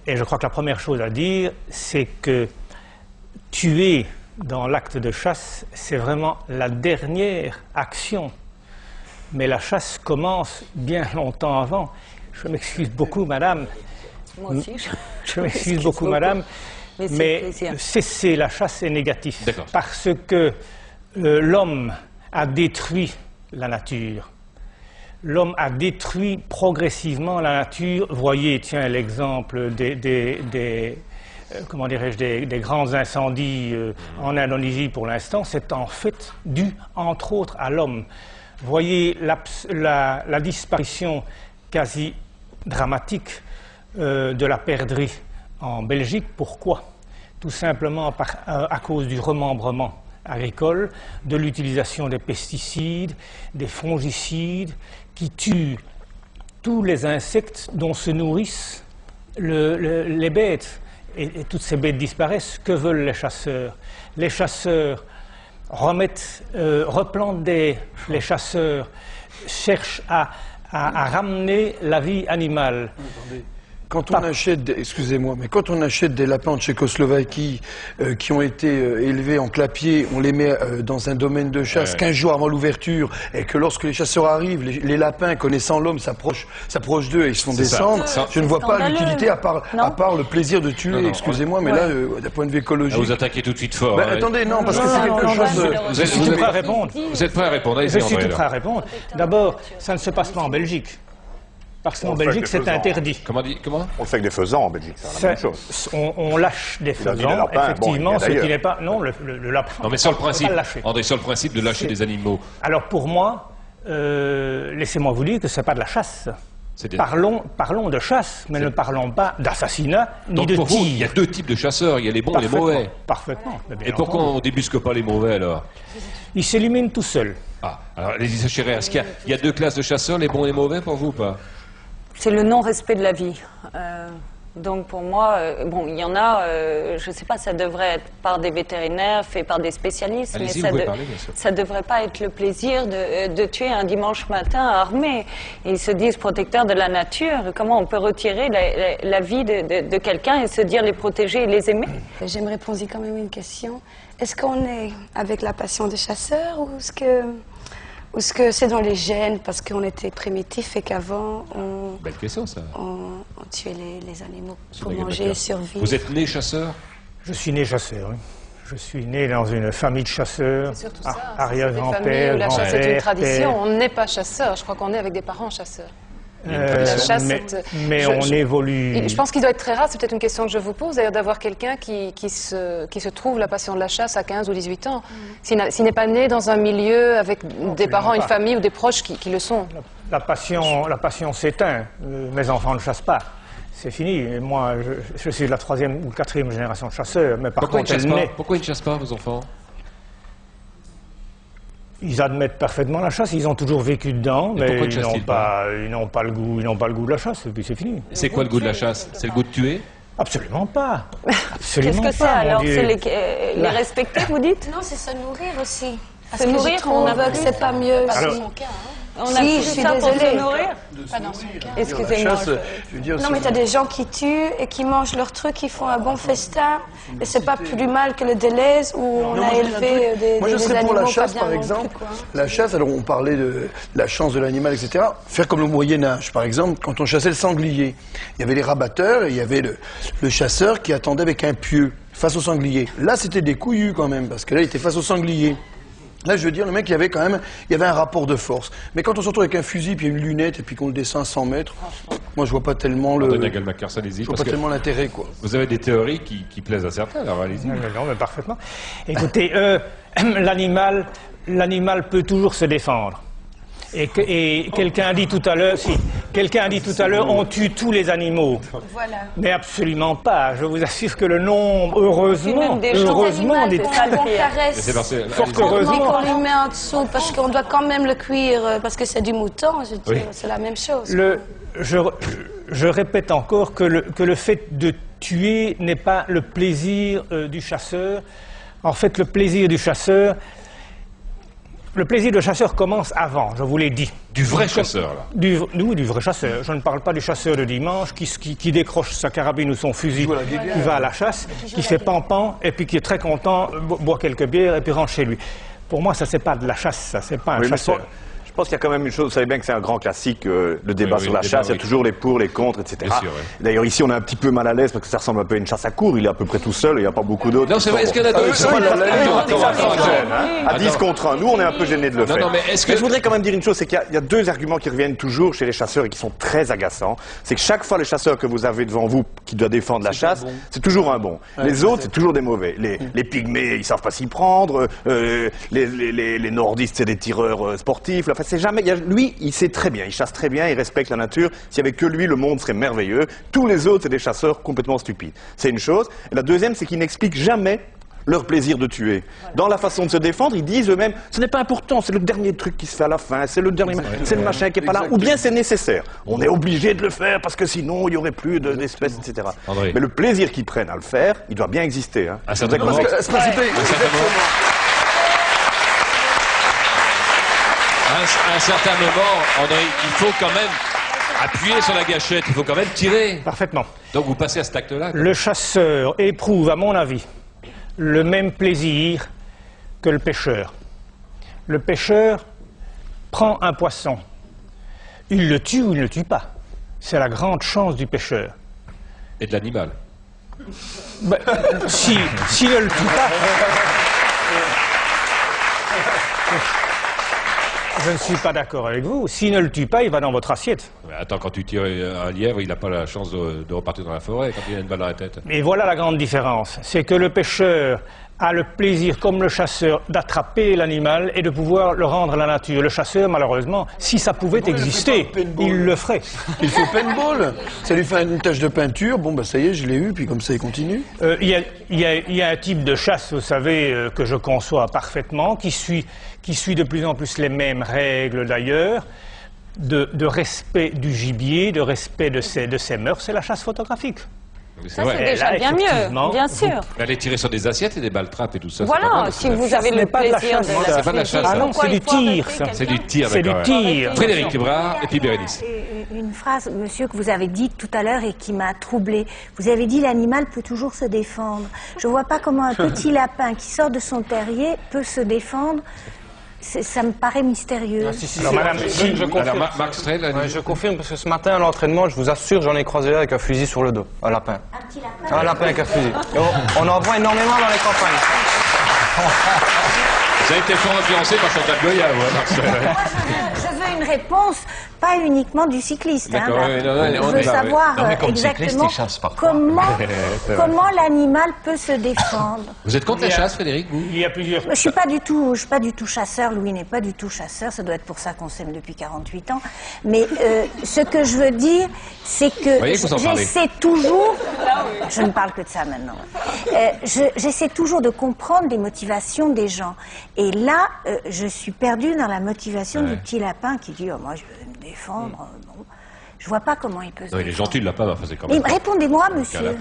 je crois que la première chose à dire, c'est que tuer dans l'acte de chasse, c'est vraiment la dernière action. Mais la chasse commence bien longtemps avant. Je m'excuse beaucoup, madame. Moi aussi, je m'excuse beaucoup, madame, mais cesser la chasse est négatif. Parce que l'homme a détruit la nature. L'homme a détruit progressivement la nature. Voyez, tiens, l'exemple des grands incendies en Indonésie pour l'instant, c'est en fait dû, entre autres, à l'homme. Voyez la disparition quasi dramatique de la perdrix en Belgique. Pourquoi? Tout simplement à cause du remembrement agricole, de l'utilisation des pesticides, des fongicides, qui tuent tous les insectes dont se nourrissent les bêtes. Et toutes ces bêtes disparaissent. Que veulent les chasseurs? Les chasseurs replantent les chasseurs cherchent à ramener la vie animale. Quand on achète, excusez-moi, mais quand on achète des lapins de Tchécoslovaquie qui ont été élevés en clapier, on les met dans un domaine de chasse 15 jours avant l'ouverture, et que lorsque les chasseurs arrivent, les lapins, connaissant l'homme, s'approchent d'eux et ils se font descendre, je ne vois pas l'utilité à part le plaisir de tuer, excusez-moi, mais là, d'un point de vue écologique... Vous attaquez tout de suite fort. Attendez, non, parce que c'est quelque chose de... Vous êtes prêt à répondre? Vous êtes prêt à répondre? Je suis tout prêt à répondre. D'abord, ça ne se passe pas en Belgique. Parce qu'en Belgique, c'est interdit. Comment? On le fait avec des faisans en Belgique, c'est la même chose. On lâche des faisans, effectivement, ce qui n'est pas... Non, le lapin... Non, mais sur le principe, André, sur le principe de lâcher des animaux... Alors pour moi, laissez-moi vous dire que ce n'est pas de la chasse. Parlons de chasse, mais ne parlons pas d'assassinat ni de tir. Donc pour vous, il y a 2 types de chasseurs, il y a les bons et les mauvais. Parfaitement. Et pourquoi on ne débusque pas les mauvais alors? Ils s'éliminent tout seuls. Ah, alors Laetitia Chéret, est-ce qu'il y a 2 classes de chasseurs, les bons et les mauvais pour vous ou pas? C'est le non-respect de la vie. Donc pour moi, bon, il y en a, je ne sais pas, ça devrait être par des vétérinaires, fait par des spécialistes, mais ça ne devrait pas être le plaisir de tuer un dimanche matin armé. Ils se disent protecteurs de la nature. Comment on peut retirer la vie de quelqu'un et se dire les protéger et les aimer? J'aimerais poser quand même une question. Est-ce qu'on est avec la passion des chasseurs ou est-ce que c'est dans les gènes parce qu'on était primitifs et qu'avant on tuait les animaux pour manger et survivre? Vous êtes né chasseur? Je suis né chasseur, oui. Je suis né dans une famille de chasseurs, arrière-grand-père, la chasse est une grand-père, tradition, père. on n'est pas chasseur, je crois qu'on est avec des parents chasseurs. La chasse, mais on évolue. Je pense qu'il doit être très rare, c'est peut-être une question que je vous pose, d'ailleurs, d'avoir quelqu'un qui se trouve la passion de la chasse à 15 ou 18 ans, s'il n'est pas né dans un milieu avec des parents, une famille ou des proches qui le sont. La passion s'éteint, mes enfants ne chassent pas. C'est fini. Et moi, je suis de la 3e ou 4e génération de chasseurs. Mais par contre, pourquoi ils ne chassent pas, vos enfants? Ils admettent parfaitement la chasse, ils ont toujours vécu dedans, mais ils n'ont pas le goût de la chasse, et puis c'est fini. C'est quoi le goût de la chasse? C'est le goût de tuer? Absolument pas. Qu'est-ce que c'est alors? C'est les respecter, vous dites? Non, c'est se nourrir aussi. Se nourrir, on a que c'est pas mieux. On a je suis désolée. Pas dans son cas. Excusez-moi. Non, mais t'as des gens qui tuent et qui mangent leurs trucs, qui font un bon festin. Et c'est pas plus mal que le Deleuze où on a élevé des Moi, je serais pour la chasse, par non exemple. Plus, la chasse, alors on parlait de la chance de l'animal, etc. Faire comme le Moyen-Âge, par exemple, quand on chassait le sanglier. Il y avait les rabatteurs et il y avait le chasseur qui attendait avec un pieu face au sanglier. Là, c'était des couillus quand même, parce que là, il était face au sanglier. Là, je veux dire, le mec, il y avait un rapport de force. Mais quand on se retrouve avec un fusil, puis une lunette, et puis qu'on le descend à 100 mètres, moi, je vois pas tellement l'intérêt, quoi. Vous avez des théories qui plaisent à certains, alors allez-y. Non, mais parfaitement. Écoutez, l'animal peut toujours se défendre. Et quelqu'un a dit tout à l'heure, on tue tous les animaux. Voilà. Mais absolument pas. Je vous assure que le nombre, heureusement, des caresse. Fort heureusement. Qu'on lui met en dessous, parce qu'on doit quand même le cuire, parce que c'est du mouton, je veux dire, c'est la même chose. Je répète encore que le fait de tuer n'est pas le plaisir du chasseur. En fait, le plaisir du chasseur commence avant, je vous l'ai dit. Du vrai chasseur, là? Oui, du vrai chasseur. Je ne parle pas du chasseur de dimanche qui décroche sa carabine ou son fusil, qui va à la chasse, qui fait pan-pan, et puis qui est très content, boit quelques bières, et puis rentre chez lui. Pour moi, ça, c'est pas de la chasse, ça, c'est pas un chasseur. Je pense qu'il y a quand même une chose, vous savez bien que c'est un grand classique, le débat sur la chasse, il y a toujours les pour, les contre, etc. D'ailleurs, ici, on est un petit peu mal à l'aise parce que ça ressemble un peu à une chasse à cour, il est à peu près tout seul, il n'y a pas beaucoup d'autres. Non, c'est vrai, est-ce qu'il y en a d'autres? À 10 contre 1, nous, on est un peu gênés de le faire. Mais je voudrais quand même dire une chose, c'est qu'il y a deux arguments qui reviennent toujours chez les chasseurs et qui sont très agaçants. C'est que chaque fois, le chasseur que vous avez devant vous, qui doit défendre la chasse, c'est toujours un bon. Les autres, c'est toujours des mauvais. Les pygmées, ils savent pas s'y prendre, les nordistes, c'est des tireurs sportifs, enfin, c'est jamais... Lui, il sait très bien, il chasse très bien, il respecte la nature. S'il n'y avait que lui, le monde serait merveilleux. Tous les autres, c'est des chasseurs complètement stupides. C'est une chose. Et la deuxième, c'est qu'ils n'expliquent jamais leur plaisir de tuer. Dans la façon de se défendre, ils disent eux-mêmes, ce n'est pas important, c'est le dernier truc qui se fait à la fin, c'est le dernier, c'est le machin qui est pas là, ou bien c'est nécessaire. On est obligé de le faire parce que sinon il y aurait plus d'espèces, etc. André. Mais le plaisir qu'ils prennent à le faire, il doit bien exister. Hein. À certains moments. À un certain moment, André, il faut quand même appuyer sur la gâchette, il faut quand même tirer. Parfaitement. Donc vous passez à cet acte-là. Le chasseur éprouve, à mon avis, le même plaisir que le pêcheur. Le pêcheur prend un poisson. Il le tue ou il ne le tue pas. C'est la grande chance du pêcheur. Et de l'animal. Ben, s'il ne le tue pas... Je ne suis pas d'accord avec vous. S'il ne le tue pas, il va dans votre assiette. Mais attends, quand tu tires un lièvre, il n'a pas la chance de repartir dans la forêt quand il a une balle dans la tête. Et voilà la grande différence. C'est que le pêcheur a le plaisir, comme le chasseur, d'attraper l'animal et de pouvoir le rendre à la nature. Le chasseur, malheureusement, si ça pouvait exister, il le ferait. Il fait paintball. Ça lui fait une tache de peinture. Bon, bah ça y est, je l'ai eu, puis comme ça, il continue. Il y a un type de chasse, vous savez, que je conçois parfaitement, qui suit de plus en plus les mêmes règles d'ailleurs, de respect du gibier, de respect de ses mœurs, c'est la chasse photographique. Ça, c'est déjà bien mieux, bien sûr. Aller tirer sur des assiettes et des balles trappes et tout ça. Voilà, si vous avez le plaisir de la c'est pas de la chasse. Ah non, c'est du tir, ça. C'est du tir, c'est du tir. Frédéric Librard et puis Bérénice. Une phrase, monsieur, que vous avez dite tout à l'heure et qui m'a troublée. Vous avez dit l'animal peut toujours se défendre. Je ne vois pas comment un petit lapin qui sort de son terrier peut se défendre. Ça me paraît mystérieux. Alors, madame, je confirme. Marc Strel, je confirme parce que ce matin à l'entraînement, je vous assure, j'en ai croisé là avec un fusil sur le dos, un lapin. Un petit lapin. Un lapin avec un fusil. On en voit énormément dans les campagnes. Vous avez été fort influencé par Chantal Goya, Je veux une réponse, pas uniquement du cycliste. D'accord, hein, je veux savoir exactement comment l'animal peut se défendre. Vous êtes contre la chasse, Frédéric, vous? Il y a plusieurs... Je suis pas du tout chasseur, Louis n'est pas du tout chasseur, ça doit être pour ça qu'on s'aime depuis 48 ans. Mais ce que je veux dire, c'est que j'essaie toujours... Je ne parle que de ça maintenant. J'essaie toujours de comprendre les motivations des gens. Et là, je suis perdue dans la motivation du petit lapin qui dit « Oh, moi, je veux me défendre. Bon. Je vois pas comment il peut se défendre. Il est gentil, le lapin, mais c'est quand même... Mais répondez-moi, monsieur.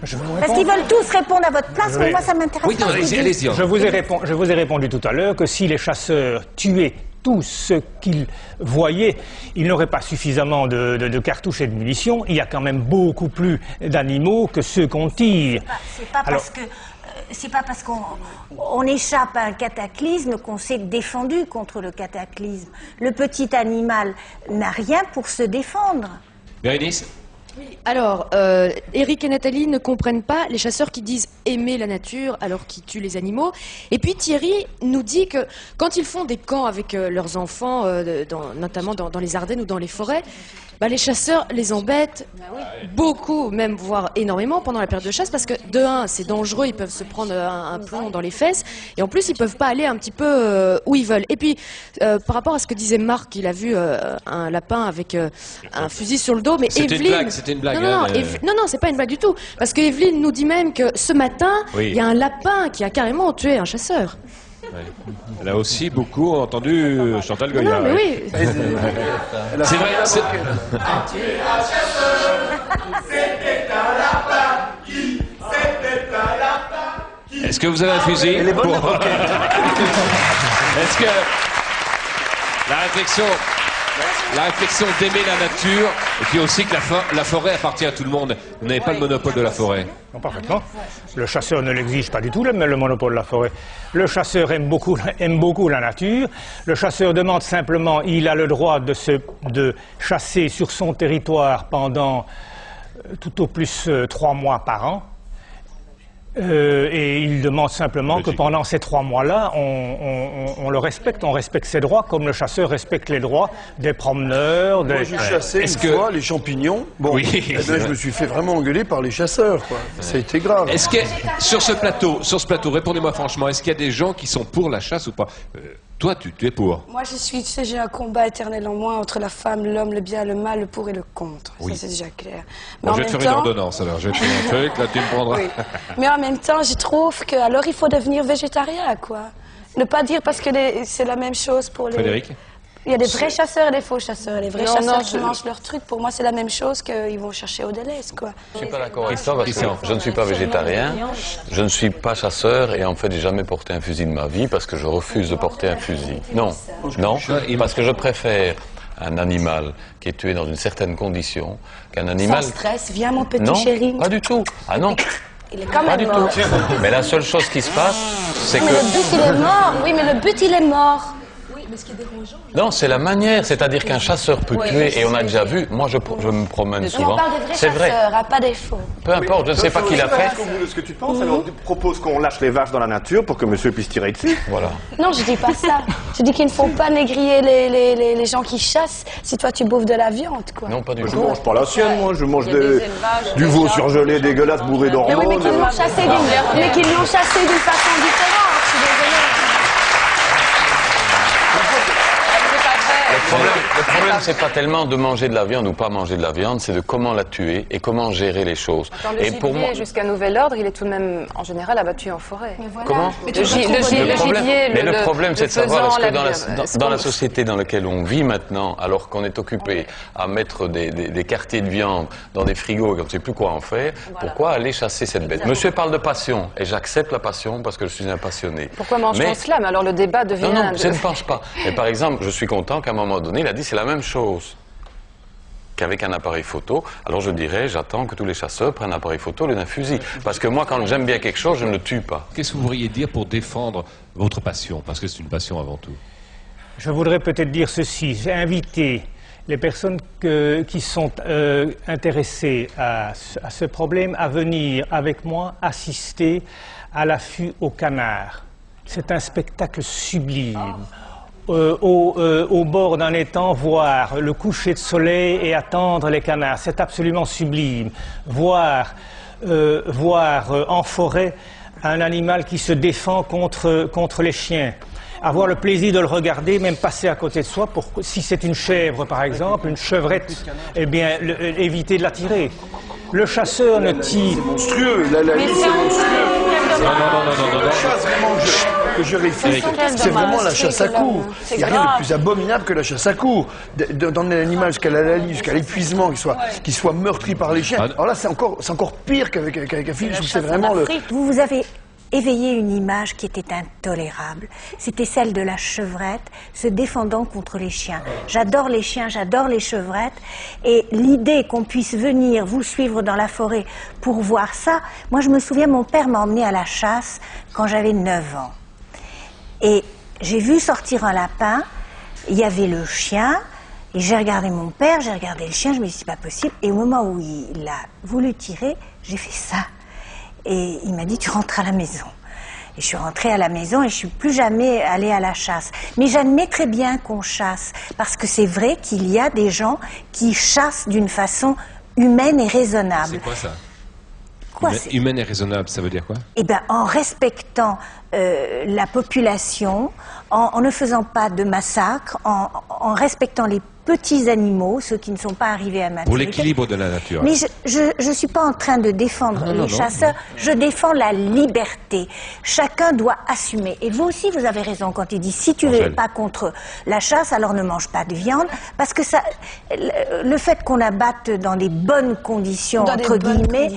Parce qu'ils veulent tous répondre à votre place, mais moi, ça m'intéresse pas. Oui, allez-y. Je vous ai répondu tout à l'heure que si les chasseurs tuaient tout ce qu'ils voyaient, ils n'auraient pas suffisamment de cartouches et de munitions. Il y a quand même beaucoup plus d'animaux que ceux qu'on tire. C'est pas parce qu'on échappe à un cataclysme qu'on s'est défendu contre le cataclysme. Le petit animal n'a rien pour se défendre. Bérénice? Oui. Alors, Eric et Nathalie ne comprennent pas les chasseurs qui disent aimer la nature alors qu'ils tuent les animaux. Et puis Thierry nous dit que quand ils font des camps avec leurs enfants, notamment dans les Ardennes ou dans les forêts, les chasseurs les embêtent beaucoup, même voire énormément pendant la période de chasse, parce que de un, c'est dangereux, ils peuvent se prendre un plomb dans les fesses, et en plus ils peuvent pas aller un petit peu où ils veulent. Et puis par rapport à ce que disait Marc, il a vu un lapin avec un fusil sur le dos, mais Evelyne... C'était une blague. Non, c'est pas une blague du tout, parce que Evelyne nous dit même que ce matin, il y a un lapin qui a carrément tué un chasseur. Elle a aussi beaucoup entendu Chantal Goya. Non, mais oui. C'est vrai. C'était un lapin qui, c'était un lapin qui... Est-ce que vous avez un fusil? Elle est bonne, Est-ce que la réflexion d'aimer la nature, et puis aussi que la forêt appartient à tout le monde. Vous n'avez pas le monopole de la forêt. Non, parfaitement. Le chasseur ne l'exige pas du tout, le monopole de la forêt. Le chasseur aime beaucoup la nature. Le chasseur demande simplement, il a le droit de chasser sur son territoire pendant tout au plus 3 mois par an. Et il demande simplement que pendant ces 3 mois-là, on le respecte, on respecte ses droits, comme le chasseur respecte les droits des promeneurs. Moi, j'ai chassé une fois les champignons. Bon, je me suis fait vraiment engueuler par les chasseurs, quoi. Ça a été grave. Est-ce que sur ce plateau, répondez-moi franchement, est-ce qu'il y a des gens qui sont pour la chasse ou pas? Toi, tu es pour? Moi, j'ai un combat éternel en moi entre la femme, l'homme, le bien, le mal, le pour et le contre. Oui. Ça, c'est déjà clair. Mais je vais te faire une ordonnance, alors. Je vais te faire un truc, là, tu me prendras. Oui. Mais en même temps, je trouve que alors il faut devenir végétarien, quoi. Ne pas dire parce que c'est la même chose pour les... Frédéric? Il y a des vrais chasseurs et des faux chasseurs. Les vrais chasseurs qui mangent leur truc, pour moi, c'est la même chose qu'ils vont chercher au délaisse, quoi. Je ne suis pas d'accord avec ça parce que je ne suis pas végétarien, je ne suis pas chasseur et en fait, j'ai jamais porté un fusil de ma vie parce que je refuse de porter un fusil. Non, parce que je préfère un animal qui est tué dans une certaine condition qu'un animal... Sans stress, viens mon petit chéri. Non, pas du tout. Ah non. Il est quand même pas du mort. tout. Mais la seule chose qui se passe, c'est que... Mais le but, il est mort. Oui, mais le but, il est mort. Mais ce qui est dérangeant... Non, c'est la manière, c'est-à-dire qu'un chasseur peut tuer, et on a déjà vu, moi je me promène souvent, c'est vrai. Pas des faux. Peu importe, je ne sais pas qui l'a fait. Ce que tu penses, alors tu proposes qu'on lâche les vaches dans la nature pour que monsieur puisse tirer dessus. Voilà. Non, je dis pas ça. Je dis qu'il ne faut pas négrier les gens qui chassent si toi tu bouffes de la viande, quoi. Non, pas du tout. Je mange pas la sienne, moi, je mange du veau surgelé dégueulasse bourré d'hormones. Mais oui, mais qu'ils l'ont chassé d'une façon différente, je suis désolée. Le problème, c'est pas tellement de manger de la viande ou pas manger de la viande, c'est de comment la tuer et comment gérer les choses. Le gibier, jusqu'à nouvel ordre, il est tout de même, en général, abattu en forêt. Voilà. Comment Le gibier, mais le problème, c'est de savoir, est-ce que dans la société dans laquelle on vit maintenant, alors qu'on est occupé à mettre des quartiers de viande dans des frigos et qu'on ne sait plus quoi en faire, pourquoi aller chasser cette bête? Monsieur parle de passion, et j'accepte la passion parce que je suis un passionné. Pourquoi mange-t-on cela? Mais alors le débat devient... Non, je ne pense pas. Mais par exemple, je suis content qu'à un moment donné, il a dit c'est la même chose qu'avec un appareil photo. Alors je dirais, j'attends que tous les chasseurs prennent un appareil photo au lieu d'un fusil. Parce que moi, quand j'aime bien quelque chose, je ne le tue pas. Qu'est-ce que vous pourriez dire pour défendre votre passion? Parce que c'est une passion avant tout. Je voudrais peut-être dire ceci. J'ai invité les personnes qui sont intéressées à ce problème à venir avec moi assister à l'affût au canard. C'est un spectacle sublime. Au bord d'un étang, voir le coucher de soleil et attendre les canards, c'est absolument sublime. Voir en forêt un animal qui se défend contre les chiens. Avoir le plaisir de le regarder, même passer à côté de soi, si c'est une chèvre par exemple, une chevrette, eh bien éviter de la tirer. Le chasseur ne tire... C'est monstrueux, la ligne c'est monstrueux. Non. La chasse vraiment que je réfléchis, c'est vraiment la chasse à court. Il n'y a rien de plus abominable que la chasse à court. D'emmener l'animal jusqu'à la lalie, jusqu'à l'épuisement, qu'il soit meurtri par les chiens. Alors là, c'est encore pire qu'avec un film. C'est vraiment le... Vous avez éveillé une image qui était intolérable. C'était celle de la chevrette se défendant contre les chiens. J'adore les chiens, j'adore les chevrettes. Et l'idée qu'on puisse venir vous suivre dans la forêt pour voir ça, moi je me souviens, mon père m'a emmené à la chasse quand j'avais 9 ans. Et j'ai vu sortir un lapin, il y avait le chien, et j'ai regardé mon père, j'ai regardé le chien, je me suis dit c'est pas possible. Et au moment où il a voulu tirer, j'ai fait ça. Et il m'a dit, tu rentres à la maison. Et je suis rentrée à la maison et je suis plus jamais allée à la chasse. Mais j'admets très bien qu'on chasse, parce que c'est vrai qu'il y a des gens qui chassent d'une façon humaine et raisonnable. C'est quoi ça? Quoi, humaine et raisonnable, ça veut dire quoi? Eh bien, en respectant la population, en ne faisant pas de massacre, en respectant les petits animaux, ceux qui ne sont pas arrivés à maturité. Pour l'équilibre de la nature. Mais je suis pas en train de défendre les chasseurs, je défends la liberté. Chacun doit assumer. Et vous aussi, vous avez raison quand il dit, si tu n'es pas contre la chasse, alors ne mange pas de viande, parce que ça, le fait qu'on abatte dans des bonnes conditions, entre guillemets,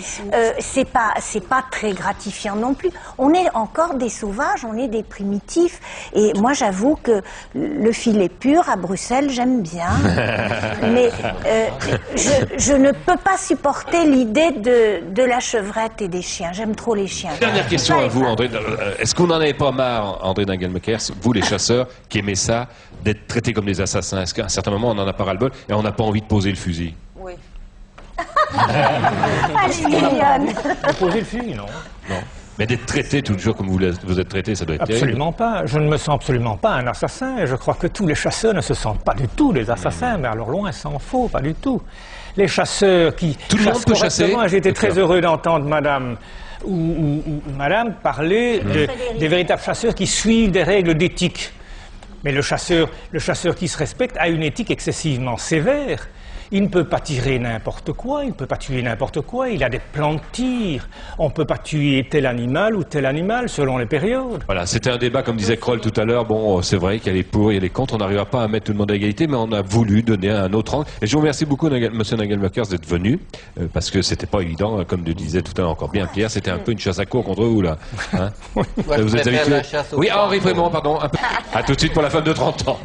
c'est pas très gratifiant non plus. On est encore des sauvages, on est des primitifs, et moi j'avoue que le filet pur à Bruxelles, j'aime bien. Mais je ne peux pas supporter l'idée de la chevrette et des chiens. J'aime trop les chiens. Dernière question à vous, André. Est-ce qu'on n'en avait pas marre, André Nagelmakers, vous les chasseurs qui aimez ça, d'être traités comme des assassins? Est-ce qu'à un certain moment on en a pas ras-le-bol et on n'a pas envie de poser le fusil? Oui. Allez, mignonne. Poser le fusil, non. Non. Mais d'être traité toujours comme vous êtes traité, ça doit être absolument terrible. Pas. Je ne me sens absolument pas un assassin. Et je crois que tous les chasseurs ne se sentent pas du tout des assassins. Mais alors loin s'en faut, pas du tout. Les chasseurs qui... Tout le monde peut chasser. J'étais très heureux d'entendre Madame ou Madame parler des véritables chasseurs qui suivent des règles d'éthique. Mais le chasseur qui se respecte a une éthique excessivement sévère. Il ne peut pas tirer n'importe quoi, il ne peut pas tuer n'importe quoi, il a des plans de tir. On ne peut pas tuer tel animal ou tel animal selon les périodes. Voilà, c'était un débat, comme disait Kroll tout à l'heure. Bon, c'est vrai qu'il y a les pour, il y a les contre. On n'arrivera pas à mettre tout le monde à égalité, mais on a voulu donner un autre angle. Et je vous remercie beaucoup, Monsieur Nagelmakers, d'être venu, parce que c'était pas évident, comme le disait tout à l'heure encore bien Pierre, c'était un peu une chasse à court contre vous, là. Hein vous êtes habitué? Oui, Henri Frémont, pardon. Un peu. À tout de suite pour la femme de 30 ans.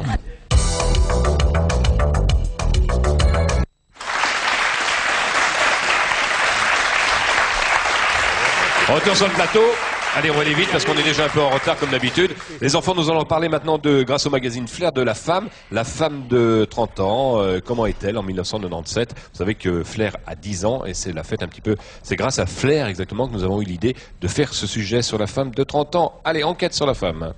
Retour sur le plateau. Allez, on va aller vite parce qu'on est déjà un peu en retard comme d'habitude. Les enfants, nous allons parler maintenant grâce au magazine Flair de la femme de 30 ans. Comment est-elle en 1997? Vous savez que Flair a 10 ans et c'est la fête un petit peu. C'est grâce à Flair exactement que nous avons eu l'idée de faire ce sujet sur la femme de 30 ans. Allez, enquête sur la femme.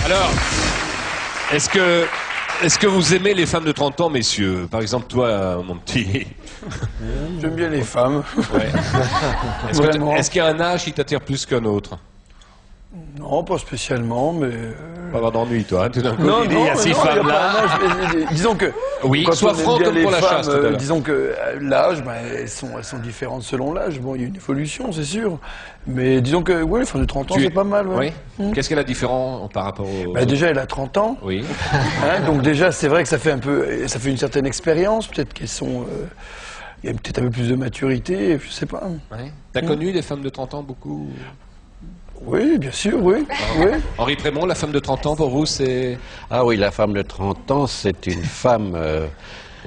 Alors, est-ce que vous aimez les femmes de 30 ans, messieurs? Par exemple, toi, mon petit... J'aime bien les femmes. Ouais. Est-ce qu'il y a un âge qui t'attire plus qu'un autre? Non, pas spécialement, mais... Pas avoir d'ennui, toi, hein, tout d'un coup. Non, il y a 6 femmes là. Disons que... Oui, quand sois franc comme pour la chasse. Disons que l'âge, elles sont différentes selon l'âge. Bon, il y a une évolution, c'est sûr. Mais disons que, oui, les femmes de 30 ans, c'est pas mal. Ouais. Oui. Qu'est-ce qu'elle a de différent par rapport au... Déjà, elle a 30 ans. Oui. Donc déjà, c'est vrai que ça fait une certaine expérience. Peut-être qu'elles sont... il y a peut-être un peu plus de maturité, je sais pas. Ouais. T'as connu des femmes de 30 ans, beaucoup? Oui, bien sûr, oui. Oui. Henri Frémont, la femme de 30 ans, pour vous, c'est... Ah oui, la femme de 30 ans, c'est une femme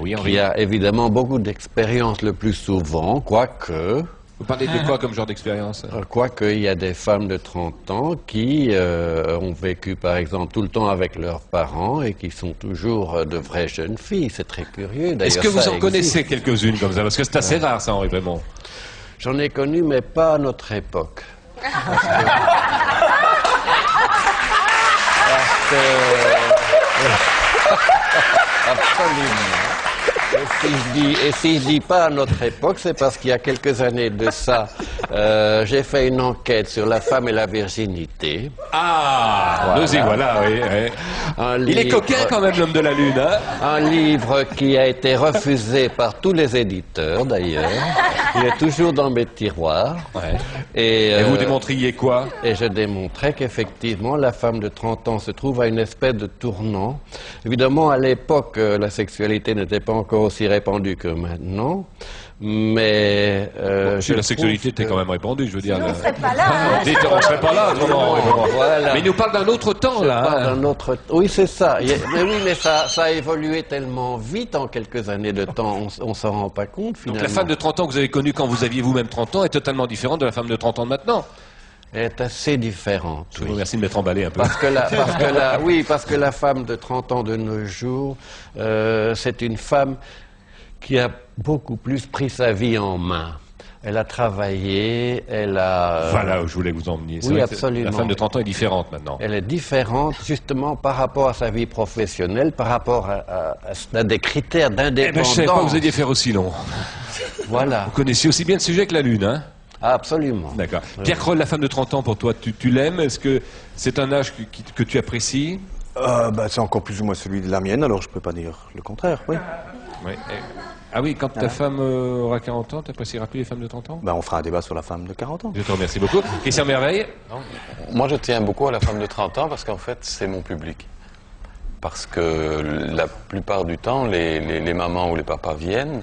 qui a évidemment beaucoup d'expérience le plus souvent, quoique... Vous parlez de quoi comme genre d'expérience? Quoique, il y a des femmes de 30 ans qui ont vécu, par exemple, tout le temps avec leurs parents et qui sont toujours de vraies jeunes filles. C'est très curieux. Est-ce que vous en connaissez quelques-unes comme ça? Parce que c'est assez rare, ça, Henri Prémont. J'en ai connu, mais pas à notre époque. Parce que... Absolument. Et si je dis pas à notre époque, c'est parce qu'il y a quelques années de ça, j'ai fait une enquête sur la femme et la virginité. Ah, nous y voilà, oui. Il est coquin quand même, l'homme de la Lune, hein? Un livre qui a été refusé par tous les éditeurs, d'ailleurs. Il est toujours dans mes tiroirs. Ouais. Et vous démontriez quoi? Et je démontrais qu'effectivement, la femme de 30 ans se trouve à une espèce de tournant. Évidemment, à l'époque, la sexualité n'était pas encore aussi répandue que maintenant. Mais si la sexualité était quand même répandue, je veux dire. On ne serait pas là. On ne serait pas là, autrement. Voilà. Mais il nous parle d'un autre temps, là. Oui, c'est ça. Mais oui, mais ça a évolué tellement vite en quelques années de temps, on s'en rend pas compte finalement. Donc la femme de 30 ans que vous avez connue quand vous aviez vous-même 30 ans est totalement différente de la femme de 30 ans de maintenant. Elle est assez différente. Je vous remercie de m'être emballé un peu. Parce que la femme de 30 ans de nos jours, c'est une femme qui a beaucoup plus pris sa vie en main. Elle a travaillé, elle a... Voilà où je voulais vous emmener. Oui, absolument. La femme de 30 ans est différente maintenant. Elle est différente justement par rapport à sa vie professionnelle, par rapport à des critères d'indépendance. Eh ben, je ne savais pas que vous alliez faire aussi long. Voilà. Vous connaissiez aussi bien le sujet que la Lune, hein? Absolument. D'accord. Pierre Kroll, la femme de 30 ans, pour toi, tu l'aimes? Est-ce que c'est un âge que tu apprécies? C'est encore plus ou moins celui de la mienne, alors je ne peux pas dire le contraire, oui. Oui. Ah oui, quand ta femme aura 40 ans, tu apprécieras plus les femmes de 30 ans? On fera un débat sur la femme de 40 ans. Je te remercie beaucoup. Christian Merveille? Moi, je tiens beaucoup à la femme de 30 ans parce qu'en fait, c'est mon public. Parce que la plupart du temps, les mamans ou les papas viennent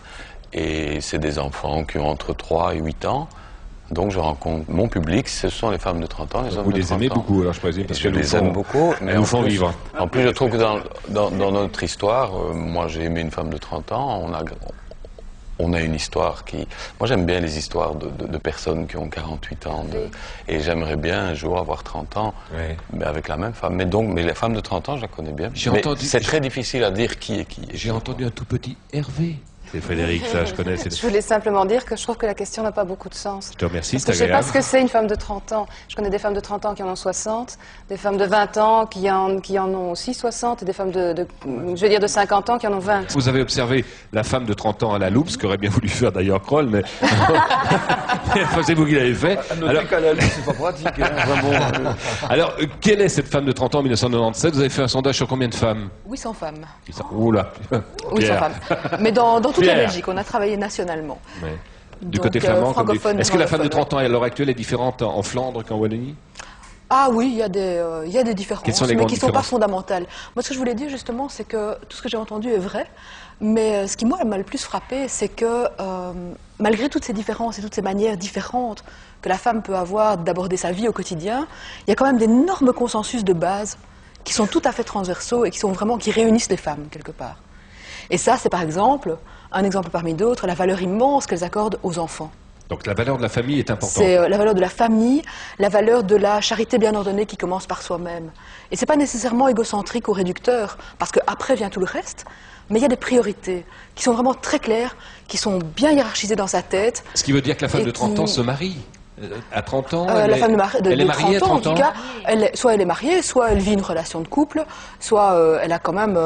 et c'est des enfants qui ont entre 3 et 8 ans. Donc je rencontre mon public, ce sont les femmes de 30 ans, les hommes de 30 ans. Vous les aimez beaucoup, alors je présume, parce que je les aime beaucoup. Mais nous font vivre. En plus, je trouve que dans notre histoire, moi j'ai aimé une femme de 30 ans, on a une histoire qui... Moi j'aime bien les histoires de personnes qui ont 48 ans, et j'aimerais bien un jour avoir 30 ans, mais avec la même femme. Mais la femme de 30 ans, je la connais bien. C'est très difficile à dire qui est qui. J'ai entendu un tout petit Hervé. C'est Frédéric, ça, je connais. Je voulais simplement dire que je trouve que la question n'a pas beaucoup de sens. Je te remercie, c'est agréable. Je ne sais pas ce que c'est une femme de 30 ans. Je connais des femmes de 30 ans qui en ont 60, des femmes de 20 ans qui en ont aussi 60, et des femmes de 50 ans qui en ont 20. Vous avez observé la femme de 30 ans à la loupe, ce qu'aurait bien voulu faire d'ailleurs Kroll, mais c'est vous qui l'avez fait. Alors qu'à la loupe, c'est pas pratique. Hein, alors, quelle est cette femme de 30 ans en 1997? Vous avez fait un sondage sur combien de femmes? 800 femmes. Oula. 800 femmes. Mais dans toute la Belgique, on a travaillé nationalement. Oui. Du côté flamand, est-ce que la femme de 30 ans à l'heure actuelle est différente en Flandre qu'en Wallonie? Ah oui, il y a des différences, mais qui ne sont pas fondamentales. Moi, ce que je voulais dire justement, c'est que tout ce que j'ai entendu est vrai, mais ce qui moi m'a le plus frappé, c'est que malgré toutes ces différences et toutes ces manières différentes que la femme peut avoir d'aborder sa vie au quotidien, il y a quand même d'énormes consensus de base qui sont tout à fait transversaux et qui réunissent les femmes quelque part. Et ça, c'est par exemple, un exemple parmi d'autres, la valeur immense qu'elles accordent aux enfants. Donc la valeur de la famille est importante. C'est la valeur de la famille, la valeur de la charité bien ordonnée qui commence par soi-même. Et c'est pas nécessairement égocentrique ou réducteur, parce qu'après vient tout le reste, mais il y a des priorités qui sont vraiment très claires, qui sont bien hiérarchisées dans sa tête. Ce qui veut dire que la femme de 30 ans se marie à 30 ans, la femme elle est mariée à 30 ans, en tout cas, soit elle est mariée, soit elle vit une relation de couple, soit elle a quand même,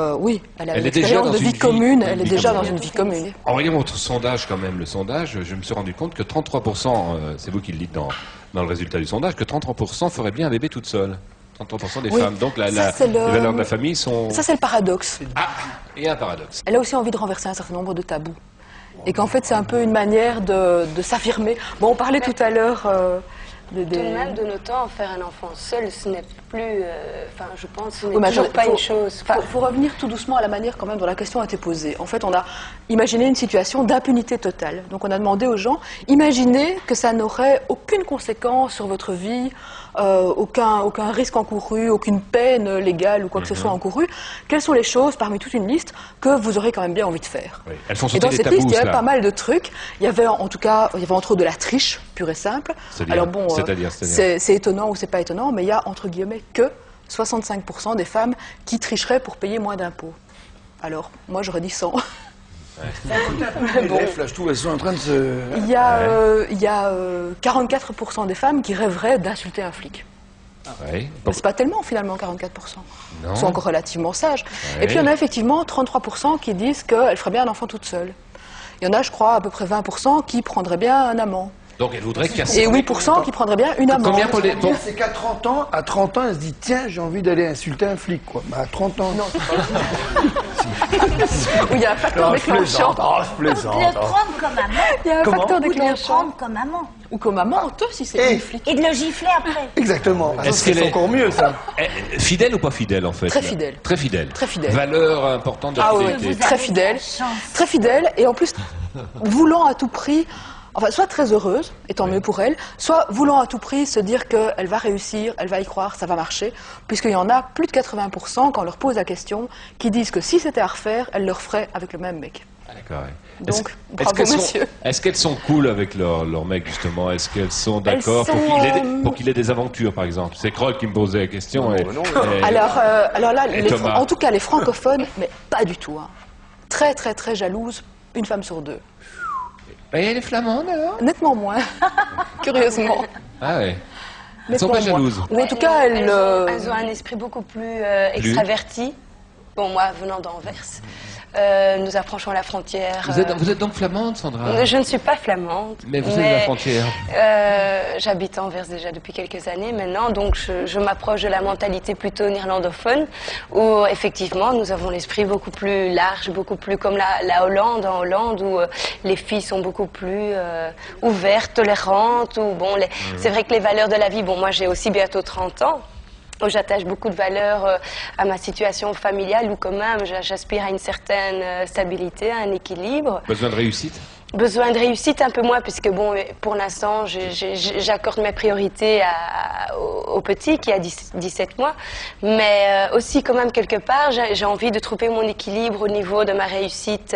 elle a une expérience de vie commune, elle est déjà dans une vie commune. En regardant votre sondage quand même, le sondage, je me suis rendu compte que 33%, c'est vous qui le dites dans le résultat du sondage, que 33% feraient bien un bébé toute seule. 33% des femmes. Donc les valeurs de la famille sont... Ça c'est le paradoxe. Ah, il y a un paradoxe. Elle a aussi envie de renverser un certain nombre de tabous. Et qu'en fait, c'est un peu une manière de s'affirmer. Bon, on parlait tout à l'heure Tout de même, de nos temps, faire un enfant seul, ce n'est plus... Enfin, je pense que ce n'est toujours pas une chose... Il faut revenir tout doucement à la manière quand même dont la question a été posée. En fait, on a imaginé une situation d'impunité totale. Donc on a demandé aux gens, imaginez que ça n'aurait aucune conséquence sur votre vie, aucun risque encouru, aucune peine légale ou quoi que ce soit encouru. Quelles sont les choses, parmi toute une liste, que vous aurez quand même bien envie de faire? Oui. Elles font et dans sauter cette les tabous, liste, il y avait cela. pas mal de trucs. Il y avait en tout cas, il y avait entre autres de la triche, pure et simple. Alors bon, c'est étonnant ou c'est pas étonnant, mais il y a entre guillemets que 65% des femmes qui tricheraient pour payer moins d'impôts. Alors, moi j'aurais dit 100. Bon. Elles sont en train de se... Il y a 44% des femmes qui rêveraient d'insulter un flic. Oui. C'est pas tellement finalement 44%. Non. Ils sont encore relativement sages. Ouais. Et puis il y en a effectivement 33% qui disent qu'elles feraient bien un enfant toute seule. Il y en a, je crois, à peu près 20% qui prendraient bien un amant. Donc elle voudrait casser... Et 8% qui prendraient bien une amant. Combien pour les... C'est qu'à 30 ans, elle se dit, tiens, j'ai envie d'aller insulter un flic, quoi. Bah, à 30 ans. Non, oui, il y a un facteur déclenchant. De le prendre comme amant. Il y a un facteur Ou de le déclenchant. prendre comme amant. Ou comme amant, toi si c'est une flic. Et de le gifler après. Exactement. Est-ce qu'elle est encore mieux, ça? Fidèle ou pas fidèle, en fait? Très fidèle. Très fidèle. Très fidèle. Valeur importante de la fidélité. Oui, très fidèle. Très fidèle, et en plus, voulant à tout prix... Enfin, soit très heureuse, et tant mieux pour elle, soit voulant à tout prix se dire qu'elle va réussir, elle va y croire, ça va marcher, puisqu'il y en a plus de 80% quand on leur pose la question, qui disent que si c'était à refaire, elle le referait avec le même mec. D'accord. Donc, bravo monsieur. Est-ce qu'elles sont cool avec leur mec, justement? Est-ce qu'elles sont d'accord pour qu'il ait des aventures, par exemple? C'est Kroll qui me posait la question. Alors là, Thomas. en tout cas, les francophones, mais pas du tout. Hein. Très, très, très jalouses, une femme sur deux. Et les flamandes, alors? Nettement moins, curieusement. Ah ouais. Elles ne sont pas jalouses. Ou en tout cas, elles ont un esprit beaucoup plus extraverti. Bon, moi, venant d'Anvers, nous approchons la frontière. Vous êtes donc flamande, Sandra? Je ne suis pas flamande. Mais vous êtes de la frontière. J'habite à Anvers déjà depuis quelques années maintenant, donc je m'approche de la mentalité plutôt néerlandophone, où effectivement nous avons l'esprit beaucoup plus large, beaucoup plus comme la Hollande, en Hollande, où les filles sont beaucoup plus ouvertes, tolérantes, où bon, c'est vrai que les valeurs de la vie, bon, moi j'ai aussi bientôt 30 ans. J'attache beaucoup de valeur à ma situation familiale où quand même j'aspire à une certaine stabilité, à un équilibre. Besoin de réussite? Besoin de réussite un peu moins puisque bon, pour l'instant j'accorde mes priorités au petit qui a 17 mois, mais aussi quand même quelque part j'ai envie de trouver mon équilibre au niveau de ma réussite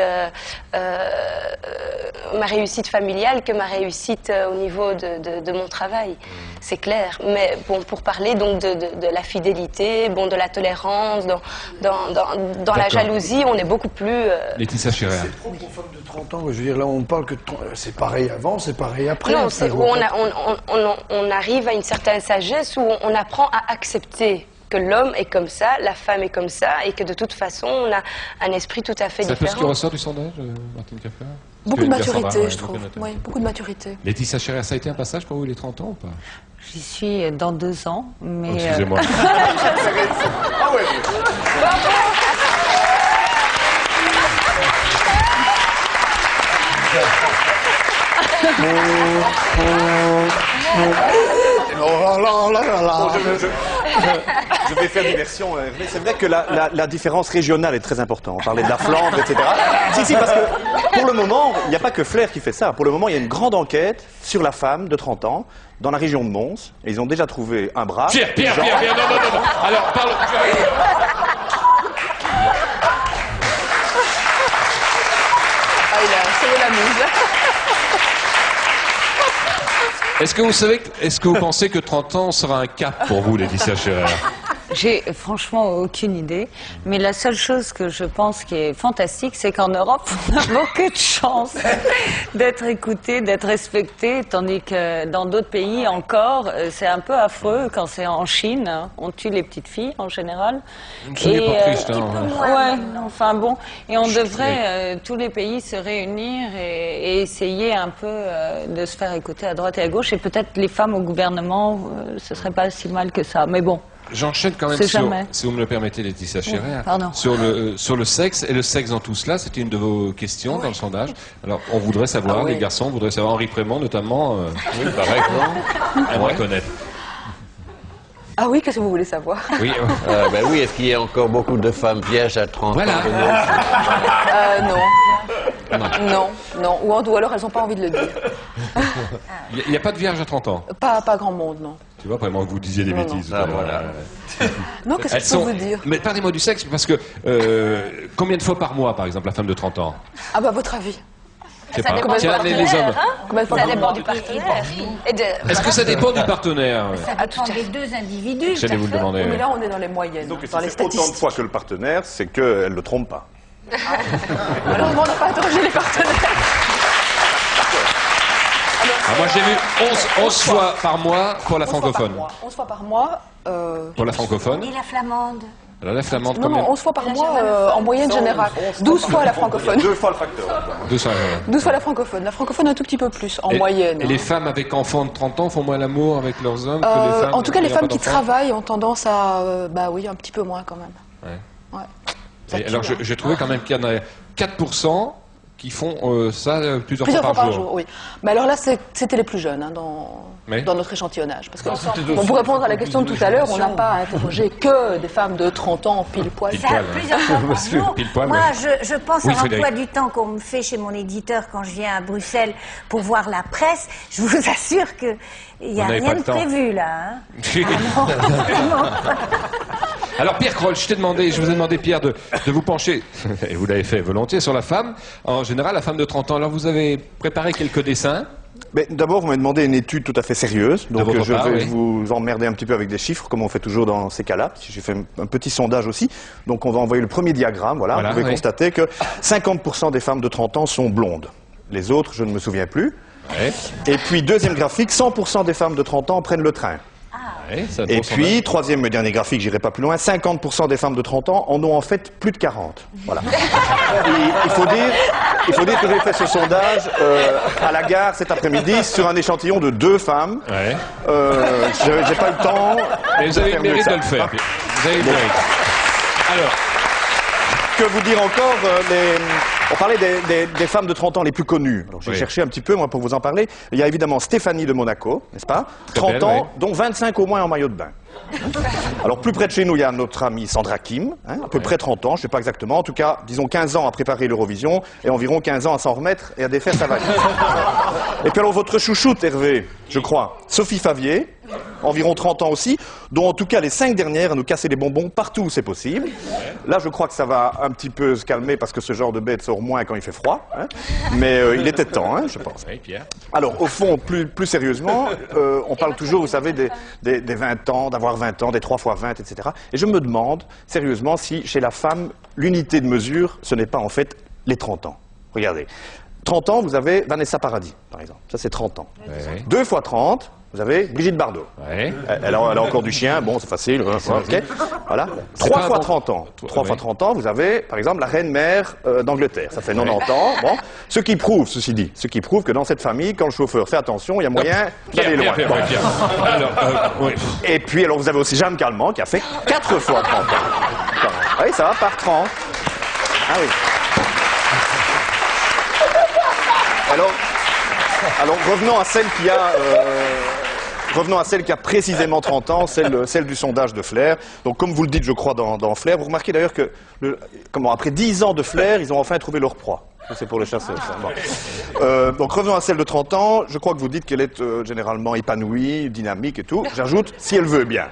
familiale que ma réussite au niveau de mon travail. C'est clair, mais bon, pour parler donc de la fidélité, bon, de la tolérance, dans la jalousie, on est beaucoup plus... Laetitia Scherer. C'est trop pour femmes de 30 ans, je veux dire, là on parle que c'est pareil avant, c'est pareil après. Non, c'est où on arrive à une certaine sagesse où on apprend à accepter que l'homme est comme ça, la femme est comme ça, et que de toute façon, on a un esprit tout à fait différent. C'est un peu ce qui ressort du sondage, Martine Kaffer? Beaucoup de maturité, je trouve. Oui, beaucoup de maturité. Laetitia Scherer, ça a été un passage pour vous, les 30 ans ou pas? J'y suis dans 2 ans, mais... Oh, excusez-moi. Ah ouais. Je vais faire diversion. C'est vrai que la différence régionale est très importante. On parlait de la Flandre, etc. Si, parce que pour le moment, il n'y a pas que Flair qui fait ça. Pour le moment, il y a une grande enquête sur la femme de 30 ans dans la région de Mons. Et ils ont déjà trouvé un bras. Pierre, non. Alors, parle. Ah, il a sauvé la mise. Est-ce que vous pensez que 30 ans sera un cap pour vous, Laetitia Scherer? J'ai franchement aucune idée, mais la seule chose que je pense qui est fantastique, c'est qu'en Europe, on a beaucoup de chance d'être écouté, d'être respecté, tandis que dans d'autres pays encore, c'est un peu affreux quand c'est en Chine, hein, on tue les petites filles en général. Enfin bon, et on devrait tous les pays se réunir et essayer un peu de se faire écouter à droite et à gauche, et peut-être les femmes au gouvernement, ce serait pas si mal que ça, mais bon. J'enchaîne quand même sur, si vous me le permettez, Laetitia Scherer, sur le sexe et le sexe dans tout cela. C'était une de vos questions dans le sondage. Alors, on voudrait savoir, les garçons voudraient savoir, Henri Prémont notamment, aimerait connaître. Ah oui, qu'est-ce que vous voulez savoir? Oui, oui, est-ce qu'il y a encore beaucoup de femmes vierges à 30 ans? Non. Ou alors elles n'ont pas envie de le dire. Il n'y a pas de vierge à 30 ans? Pas grand monde, non. Tu vois, vraiment que vous disiez des bêtises. Non, qu'est-ce que je peux vous dire? Mais parlez-moi du sexe, parce que combien de fois par mois, par exemple, la femme de 30 ans? Ah bah, votre avis? Ça dépend du partenaire. Ça dépend du partenaire. Est-ce que ça dépend du partenaire? Ça dépend des deux individus. J'allais vous le demander. Mais là, on est dans les moyennes, donc, dans les statistiques. Autant de fois que le partenaire, c'est qu'elle ne le trompe pas. Alors, on n'a pas interrogé les partenaires. Moi, j'ai vu 11 fois par mois pour la francophone. 11 fois par mois. Pour la francophone. Et la flamande? Alors la flamande, non, 11 fois par mois en moyenne générale. 12 fois la francophone. 2 fois le facteur. 12 fois la francophone. La francophone un tout petit peu plus, en moyenne. Et les femmes avec enfants de 30 ans font moins l'amour avec leurs hommes que les femmes? En tout cas, les femmes qui travaillent ont tendance à... oui, un petit peu moins quand même. Et alors, j'ai trouvé quand même qu'il y en a 4% qui font ça plusieurs fois par jour. Oui. Mais alors là, c'était les plus jeunes dans notre échantillonnage. Parce que, pour répondre à la question de tout à l'heure, on n'a pas interrogé que des femmes de 30 ans pile poil. Ça, plusieurs fois par jour. Moi, je pense à l'emploi du temps qu'on me fait chez mon éditeur quand je viens à Bruxelles pour voir la presse. Je vous assure qu'il n'y a rien de prévu là. Alors Pierre Kroll, je vous ai demandé Pierre de vous pencher, et vous l'avez fait volontiers, sur la femme. En général, la femme de 30 ans. Alors vous avez préparé quelques dessins. D'abord, vous m'avez demandé une étude tout à fait sérieuse. Donc je vais vous emmerder un petit peu avec des chiffres, comme on fait toujours dans ces cas-là. J'ai fait un petit sondage aussi. Donc on va envoyer le premier diagramme. Voilà, vous pouvez constater que 50% des femmes de 30 ans sont blondes. Les autres, je ne me souviens plus. Et puis deuxième graphique, 100% des femmes de 30 ans prennent le train. Et puis, troisième et dernier graphique, j'irai pas plus loin, 50% des femmes de 30 ans en ont en fait plus de 40. Voilà. Il faut dire que j'ai fait ce sondage à la gare cet après-midi sur un échantillon de 2 femmes. J'ai pas eu le temps. Mais vous avez le mérite de le faire. Vous avez le mérite. Alors, que vous dire encore on parlait des femmes de 30 ans les plus connues. J'ai cherché un petit peu, moi, pour vous en parler. Il y a évidemment Stéphanie de Monaco, n'est-ce pas? 30 ans, dont 25 au moins en maillot de bain. Alors, plus près de chez nous, il y a notre amie Sandra Kim, à peu près 30 ans, je ne sais pas exactement. En tout cas, disons 15 ans à préparer l'Eurovision et environ 15 ans à s'en remettre et à défaire sa valise. Et puis alors, votre chouchoute, Hervé, je crois, Sophie Favier, environ 30 ans aussi, dont en tout cas les 5 dernières à nous casser les bonbons partout où c'est possible. Là, je crois que ça va un petit peu se calmer parce que ce genre de bête sort moins quand il fait froid. Mais il était temps, je pense. Oui, Pierre. Alors, au fond, plus sérieusement, on parle toujours, vous savez, des 20 ans, d'avoir 20 ans, des 3 x 20, etc. Et je me demande, sérieusement, si chez la femme, l'unité de mesure, ce n'est pas en fait les 30 ans. Regardez. 30 ans, vous avez Vanessa Paradis, par exemple. Ça, c'est 30 ans. 2 x 30, vous avez Brigitte Bardot. Elle a encore du chien, bon, c'est facile. Okay. Voilà. 3 x 30 ans. 3 x 30 ans, vous avez, par exemple, la reine-mère d'Angleterre. Ça fait 90 ans. Bon. Ce qui prouve, ceci dit, que dans cette famille, quand le chauffeur fait attention, il y a moyen d'aller loin. Et puis, alors, vous avez aussi Jeanne Calment qui a fait 4 x 30 ans. Oui, ça va par 30. Ah oui. Alors revenons à celle qui a précisément 30 ans, celle du sondage de Flair. Donc comme vous le dites, je crois, dans Flair, vous remarquez d'ailleurs que après 10 ans de Flair, ils ont enfin trouvé leur proie. C'est pour les chasseurs. Donc revenons à celle de 30 ans. Je crois que vous dites qu'elle est généralement épanouie, dynamique et tout. J'ajoute, si elle veut bien.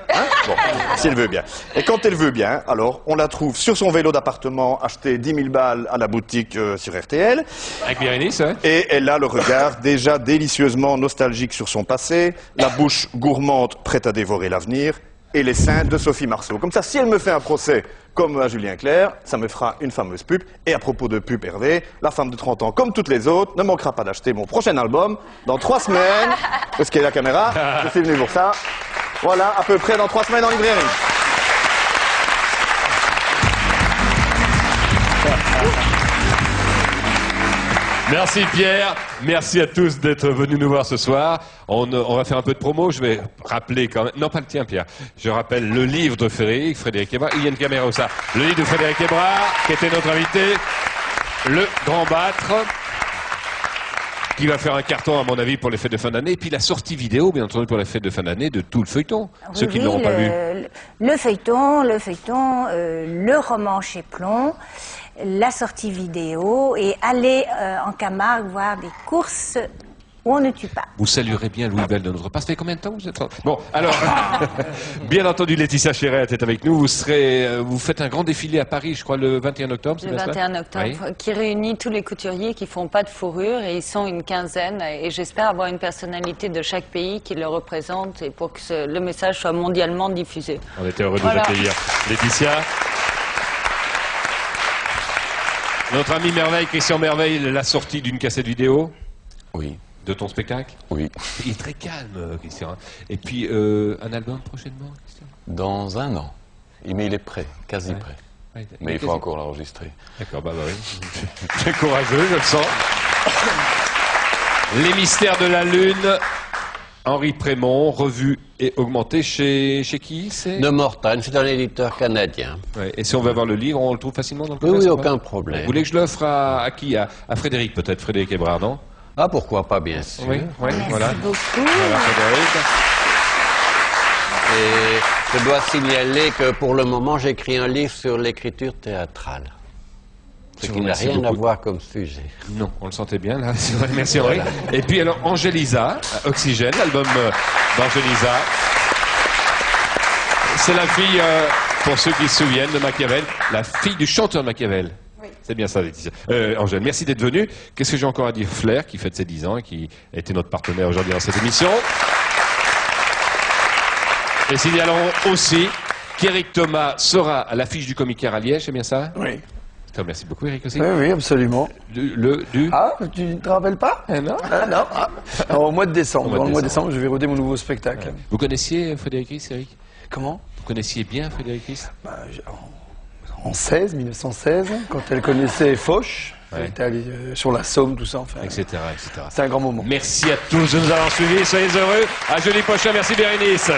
Bon, si elle veut bien. Et quand elle veut bien, alors on la trouve sur son vélo d'appartement, acheté 10 000 balles à la boutique sur RTL. Avec Bérénice, Et elle a le regard déjà délicieusement nostalgique sur son passé, la bouche gourmande prête à dévorer l'avenir, et les seins de Sophie Marceau. Comme ça, si elle me fait un procès comme à Julien Clerc, ça me fera une fameuse pub. Et à propos de pub, Hervé, la femme de 30 ans, comme toutes les autres, ne manquera pas d'acheter mon prochain album dans 3 semaines. Est-ce qu'il y a la caméra? Je suis venu pour ça. Voilà, à peu près dans 3 semaines en librairie. Merci Pierre, merci à tous d'être venus nous voir ce soir. On va faire un peu de promo, je vais rappeler quand même... Non, pas le tien Pierre. Je rappelle le livre de Frédéric Hébrard. Il y a une caméra où ça. Le livre de Frédéric Hébrard, qui était notre invité. Le Grand Battre, qui va faire un carton à mon avis pour les fêtes de fin d'année. Et puis la sortie vidéo, bien entendu, pour les fêtes de fin d'année de tout le feuilleton. Ceux qui ne l'auront pas lu. Le feuilleton, le roman chez Plomb, la sortie vidéo et aller en Camargue voir des courses où on ne tue pas. Vous saluerez bien Louis Bell de notre part. Ça fait combien de temps que vous êtes... Bon, alors, bien entendu, Laetitia Chéret est avec nous. Vous faites un grand défilé à Paris, je crois, le 21 octobre. Le 21 octobre, oui. Qui réunit tous les couturiers qui font pas de fourrure, et ils sont une quinzaine. Et j'espère avoir une personnalité de chaque pays qui le représente, et pour que le message soit mondialement diffusé. On était heureux de vous accueillir. Laetitia. Notre ami Merveille, Christian Merveille, la sortie d'une cassette vidéo. Oui. De ton spectacle? Oui. Il est très calme, Christian. Et puis, un album prochainement, Christian? Dans 1 an. Mais il est prêt, quasi prêt. Ouais, mais il faut encore l'enregistrer. D'accord, bah oui. Très courageux, je le sens. Les mystères de la Lune, Henri Prémont, revu et augmenté chez qui c'est? De Mortagne, c'est un éditeur canadien. Ouais, et si on veut avoir le livre, on le trouve facilement dans le commerce? Oui, aucun problème. Vous voulez que je l'offre à qui? À Frédéric, peut-être, Frédéric Hébrard, non? Ah, pourquoi pas, bien sûr. Oui, oui, voilà. Merci beaucoup. Voilà, Frédéric. Et je dois signaler que pour le moment, j'écris un livre sur l'écriture théâtrale. Ce qui n'a rien à voir comme sujet. Non, on le sentait bien, là. Merci, Henri. Voilà. Et puis, alors, Angélisa, Oxygène, l'album d'Angélisa. C'est la fille, pour ceux qui se souviennent, de Machiavel, la fille du chanteur de Machiavel. C'est bien ça, Laetitia. Angèle, merci d'être venue. Qu'est-ce que j'ai encore à dire? Flair, qui fête ses 10 ans et qui a été notre partenaire aujourd'hui dans cette émission. Et signalons aussi qu'Éric Thomas sera à l'affiche du Comicaire à Liège, c'est bien ça? Oui. Merci beaucoup, Eric, aussi. Oui, oui, absolument. Ah, tu ne te rappelles pas? Non. Non. Alors, au mois de décembre. Dans le mois de décembre, je vais roder mon nouveau spectacle. Ouais. Vous connaissiez Frédéric Ries, Eric? Comment? Vous connaissiez bien Frédéric Ries? En 1916, quand elle connaissait Foch, elle était allée sur la Somme, tout ça, enfin. Etc. C'est un grand moment. Merci à tous de nous avoir suivis, soyez heureux. À jeudi prochain, merci Bérénice.